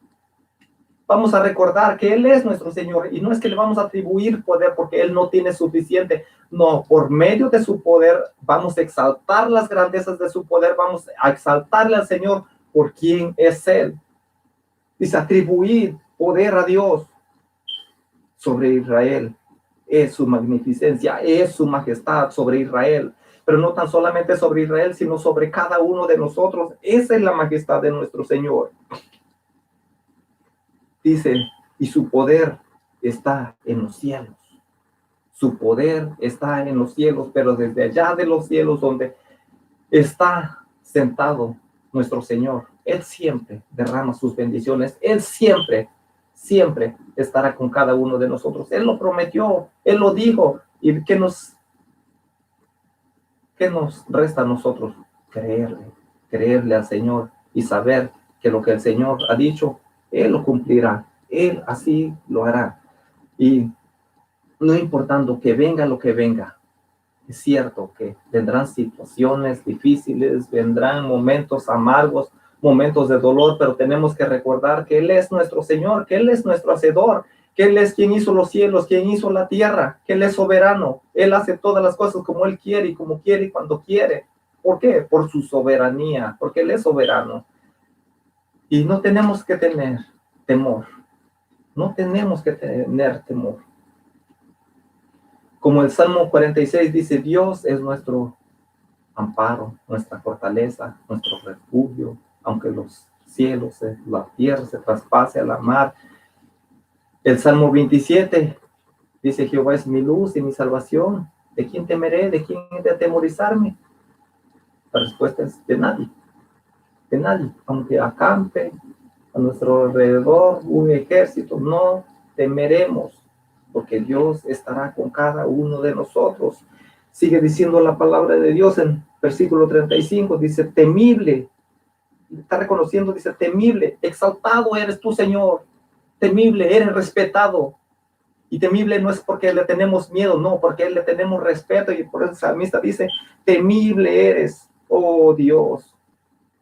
Vamos a recordar que Él es nuestro Señor y no es que le vamos a atribuir poder porque Él no tiene suficiente. No, por medio de su poder vamos a exaltar las grandezas de su poder, vamos a exaltarle al Señor por quien es Él. Dice, atribuir poder a Dios sobre Israel. Es su magnificencia, es su majestad sobre Israel. Pero no tan solamente sobre Israel, sino sobre cada uno de nosotros. Esa es la majestad de nuestro Señor. Dice, y su poder está en los cielos. Su poder está en los cielos, pero desde allá de los cielos donde está sentado nuestro Señor, Él siempre derrama sus bendiciones. Él siempre estará con cada uno de nosotros. Él lo prometió, Él lo dijo. ¿Y qué nos resta a nosotros? Creerle al Señor y saber que lo que el Señor ha dicho, Él lo cumplirá, Él así lo hará. Y no importando que venga lo que venga, es cierto que vendrán situaciones difíciles, vendrán momentos amargos, momentos de dolor, pero tenemos que recordar que Él es nuestro Señor, que Él es nuestro Hacedor, que Él es quien hizo los cielos, quien hizo la tierra, que Él es soberano. Él hace todas las cosas como Él quiere y como quiere y cuando quiere. ¿Por qué? Por su soberanía, porque Él es soberano. Y no tenemos que tener temor. No tenemos que tener temor. Como el Salmo 46 dice, Dios es nuestro amparo, nuestra fortaleza, nuestro refugio, aunque los cielos, la tierra se traspase a la mar. El Salmo 27 dice, Jehová es mi luz y mi salvación. ¿De quién temeré? ¿De quién he de atemorizarme? La respuesta es de nadie. De nadie. Aunque acampe a nuestro alrededor un ejército, no temeremos, porque Dios estará con cada uno de nosotros. Sigue diciendo la palabra de Dios en versículo 35, dice, temible, está reconociendo, dice, temible, exaltado eres tú, Señor, temible, eres respetado. Y temible no es porque le tenemos miedo, no, porque le tenemos respeto, y por eso el salmista dice, temible eres, oh Dios,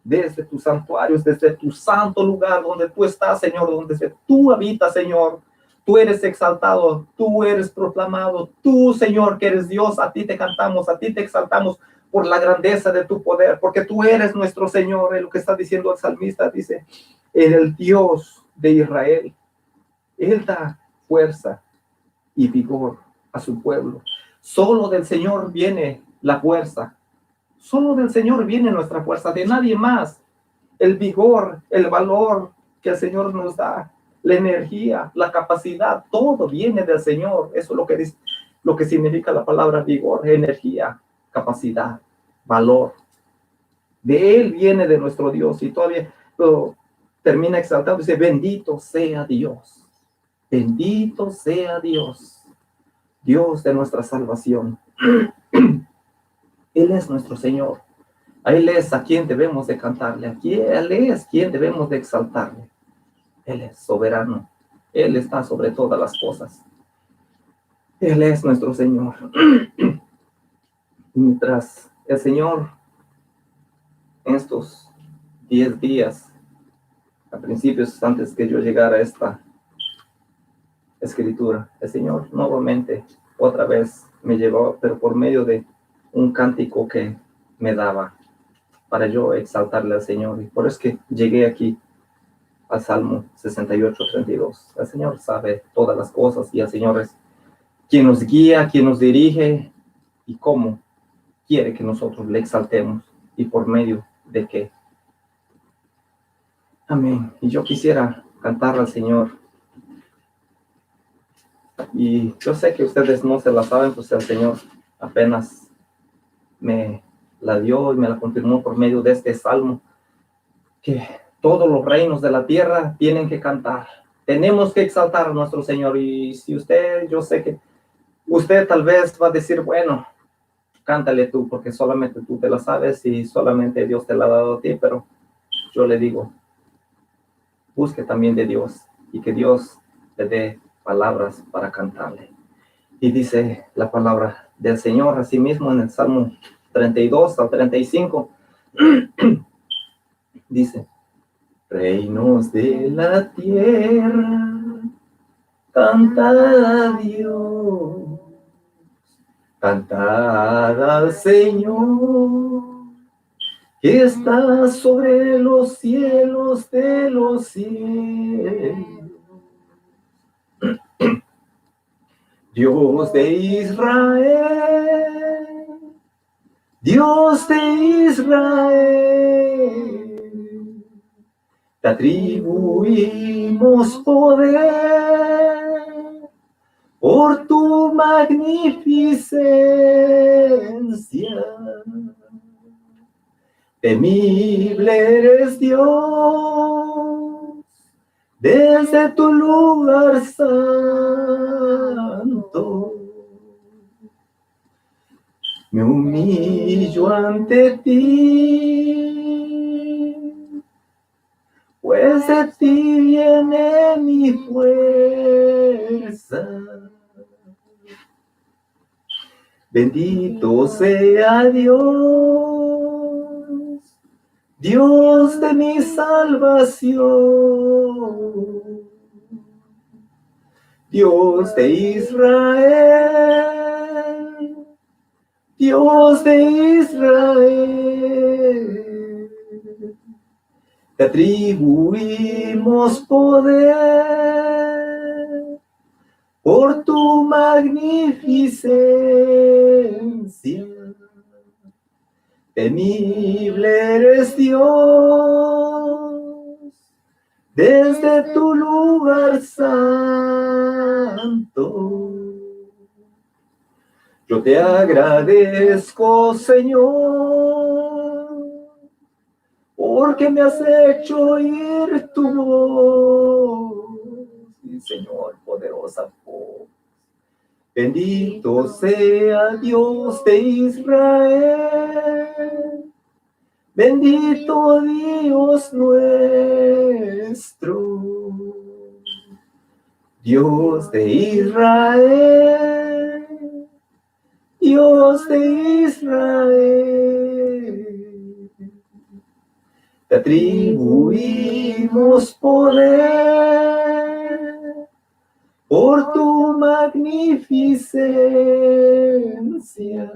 desde tus santuarios, desde tu santo lugar donde tú estás, Señor, donde tú habitas, Señor. Tú eres exaltado, tú eres proclamado, tú, Señor, que eres Dios, a ti te cantamos, a ti te exaltamos, por la grandeza de tu poder, porque tú eres nuestro Señor. Es lo que está diciendo el salmista, dice, el Dios de Israel. Él da fuerza y vigor a su pueblo. Solo del Señor viene la fuerza. Solo del Señor viene nuestra fuerza, de nadie más. El vigor, el valor que el Señor nos da, la energía, la capacidad, todo viene del Señor. Eso es lo que dice, lo que significa la palabra vigor, energía, capacidad, valor. De Él viene de nuestro Dios, y todavía lo termina exaltando, dice, bendito sea Dios, bendito sea Dios, Dios de nuestra salvación. Él es nuestro Señor. A Él es a quien debemos de cantarle, a Él es quien debemos de exaltarle. Él es soberano, Él está sobre todas las cosas. Él es nuestro Señor. Mientras el Señor, en estos 10 días, a principios, antes que yo llegara a esta escritura, el Señor nuevamente, otra vez me llevó, pero por medio de un cántico que me daba para yo exaltarle al Señor. Y por eso es que llegué aquí al Salmo 68:32. El Señor sabe todas las cosas, y el Señor es quien nos guía, quien nos dirige, y cómo quiere que nosotros le exaltemos, y por medio de qué. Amén. Y yo quisiera cantar al Señor. Y yo sé que ustedes no se la saben, pues el Señor apenas me la dio y me la confirmó por medio de este salmo, que todos los reinos de la tierra tienen que cantar. Tenemos que exaltar a nuestro Señor. Y si usted, yo sé que usted tal vez va a decir, bueno, cántale tú, porque solamente tú te la sabes y solamente Dios te la ha dado a ti, pero yo le digo, busque también de Dios, y que Dios le dé palabras para cantarle. Y dice la palabra del Señor así mismo en el Salmo 32-35, dice, reinos de la tierra, cantad a Dios, cantad al Señor, que está sobre los cielos de los cielos. Dios de Israel, Dios de Israel, te atribuimos poder por tu magnificencia. Temible eres Dios, desde tu lugar santo. Me humillo ante ti, pues de ti viene mi fuerza. Bendito sea Dios, Dios de mi salvación, Dios de Israel, Dios de Israel. Te atribuimos poder por tu magnificencia. Temible eres Dios, desde tu lugar santo. Yo te agradezco, Señor, porque me has hecho oír tu voz. Sí, Señor, poderosa voz. Bendito sea Dios de Israel, bendito Dios nuestro, Dios de Israel, Dios de Israel. Te atribuimos poder por tu magnificencia.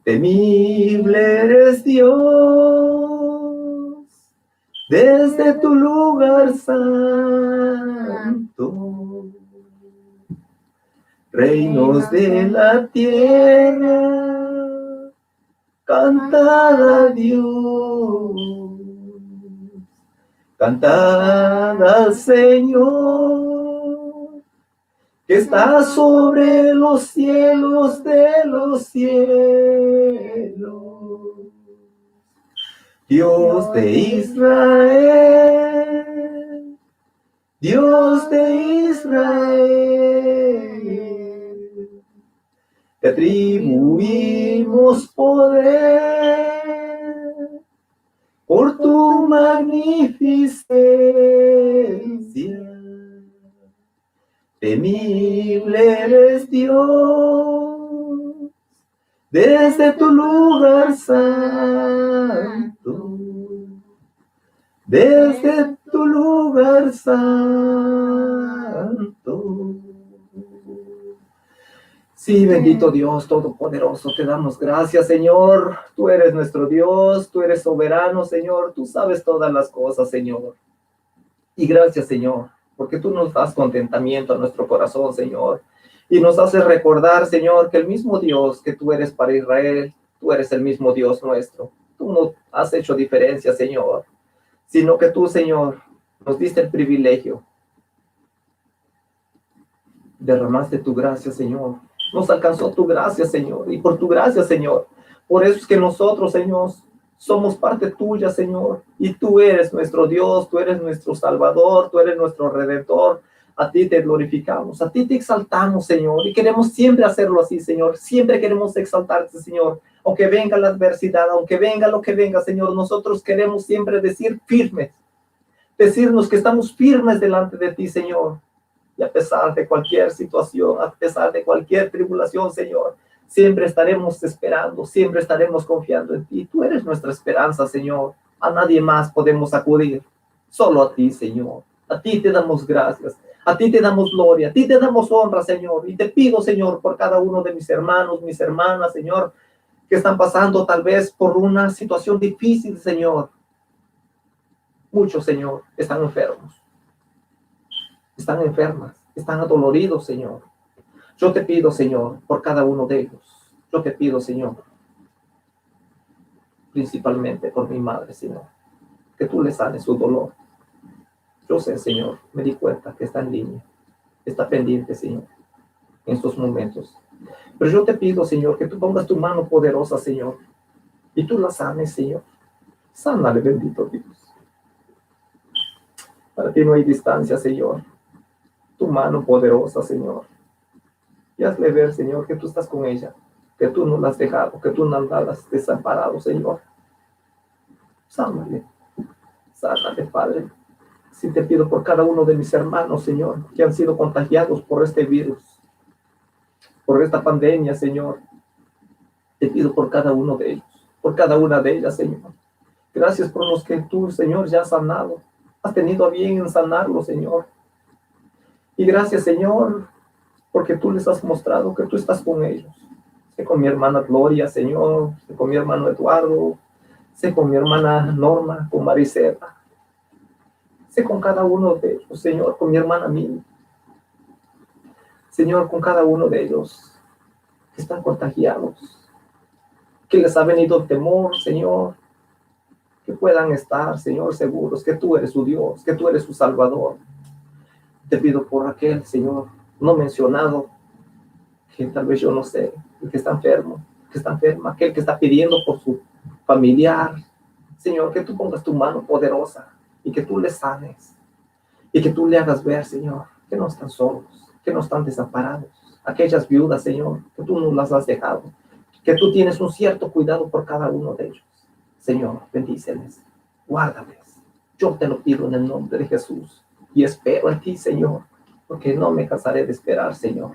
Temible eres Dios, desde tu lugar santo. Reinos de la tierra, cantad a Dios, cantad al Señor, que está sobre los cielos de los cielos. Dios de Israel, Dios de Israel, te atribuimos poder por tu magnificencia. Temible eres Dios, desde tu lugar santo, desde tu lugar santo. Sí, bendito Dios Todopoderoso, te damos gracias, Señor. Tú eres nuestro Dios, tú eres soberano, Señor. Tú sabes todas las cosas, Señor. Y gracias, Señor, porque tú nos das contentamiento a nuestro corazón, Señor. Y nos haces recordar, Señor, que el mismo Dios que tú eres para Israel, tú eres el mismo Dios nuestro. Tú no has hecho diferencia, Señor, sino que tú, Señor, nos diste el privilegio. Derramaste tu gracia, Señor. Nos alcanzó tu gracia, Señor. Y por tu gracia, Señor, por eso es que nosotros, Señor, somos parte tuya, Señor. Y tú eres nuestro Dios, tú eres nuestro Salvador, tú eres nuestro Redentor. A ti te glorificamos, a ti te exaltamos, Señor. Y queremos siempre hacerlo así, Señor. Siempre queremos exaltarte, Señor. Aunque venga la adversidad, aunque venga lo que venga, Señor, nosotros queremos siempre decir firmes. Decirnos que estamos firmes delante de ti, Señor. Y a pesar de cualquier situación, a pesar de cualquier tribulación, Señor, siempre estaremos esperando, siempre estaremos confiando en ti. Tú eres nuestra esperanza, Señor. A nadie más podemos acudir, solo a ti, Señor. A ti te damos gracias, a ti te damos gloria, a ti te damos honra, Señor. Y te pido, Señor, por cada uno de mis hermanos, mis hermanas, Señor, que están pasando tal vez por una situación difícil, Señor. Muchos, Señor, están enfermos. Están enfermas, están adoloridos, Señor. Yo te pido, Señor, por cada uno de ellos. Yo te pido, Señor, principalmente por mi madre, Señor, que tú le sanes su dolor. Yo sé, Señor, me di cuenta que está en línea, está pendiente, Señor, en estos momentos. Pero yo te pido, Señor, que tú pongas tu mano poderosa, Señor, y tú la sanes, Señor. Sánale, bendito Dios. Para ti no hay distancia, Señor. Tu mano poderosa, Señor. Y hazle ver, Señor, que tú estás con ella, que tú no la has dejado, que tú no la has desamparado, Señor. Sánale, Padre. Si te pido por cada uno de mis hermanos, Señor, que han sido contagiados por este virus, por esta pandemia, Señor. Te pido por cada uno de ellos, por cada una de ellas, Señor. Gracias por los que tú, Señor, ya has sanado. Has tenido a bien en sanarlos, Señor. Y gracias, Señor, porque tú les has mostrado que tú estás con ellos. Sé con mi hermana Gloria, Señor, sé con mi hermano Eduardo, sé con mi hermana Norma, con Maricela, sé con cada uno de ellos, Señor, con mi hermana Mimi. Señor, con cada uno de ellos que están contagiados, que les ha venido el temor, Señor, que puedan estar, Señor, seguros que tú eres su Dios, que tú eres su Salvador. Te pido por aquel, Señor, no mencionado, que tal vez yo no sé, el que está enfermo, que está enferma, aquel que está pidiendo por su familiar. Señor, que tú pongas tu mano poderosa y que tú le sanes y que tú le hagas ver, Señor, que no están solos, que no están desamparados. Aquellas viudas, Señor, que tú no las has dejado, que tú tienes un cierto cuidado por cada uno de ellos. Señor, bendíceles, guárdales. Yo te lo pido en el nombre de Jesús y espero en ti, Señor, porque no me cansaré de esperar, Señor.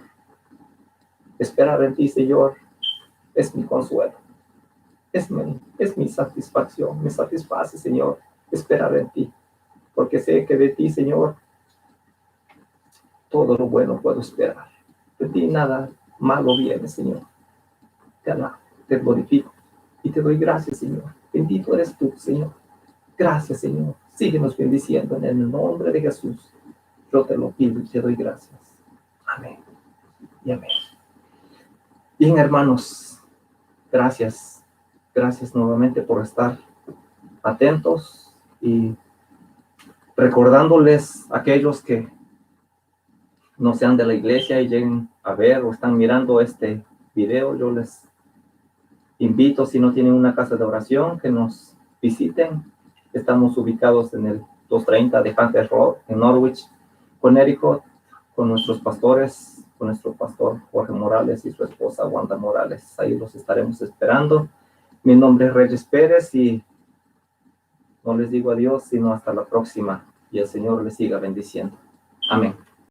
Esperar en ti, Señor, es mi consuelo, es mi satisfacción, me satisface, Señor, esperar en ti, porque sé que de ti, Señor, todo lo bueno puedo esperar. De ti nada malo viene, Señor. Te alabo, te glorifico y te doy gracias, Señor. Bendito eres tú, Señor. Gracias, Señor. Síguenos bendiciendo en el nombre de Jesús. Yo te lo pido y te doy gracias. Amén y amén. Bien, hermanos, gracias. Gracias nuevamente por estar atentos y recordándoles a aquellos que no sean de la iglesia y lleguen a ver o están mirando este video, yo les invito, si no tienen una casa de oración, que nos visiten. Estamos ubicados en el 230 de Hunter Road, en Norwich, Connecticut, con nuestros pastores, con nuestro pastor Jorge Morales y su esposa Wanda Morales. Ahí los estaremos esperando. Mi nombre es Reyes Pérez y no les digo adiós, sino hasta la próxima. Y el Señor les siga bendiciendo. Amén.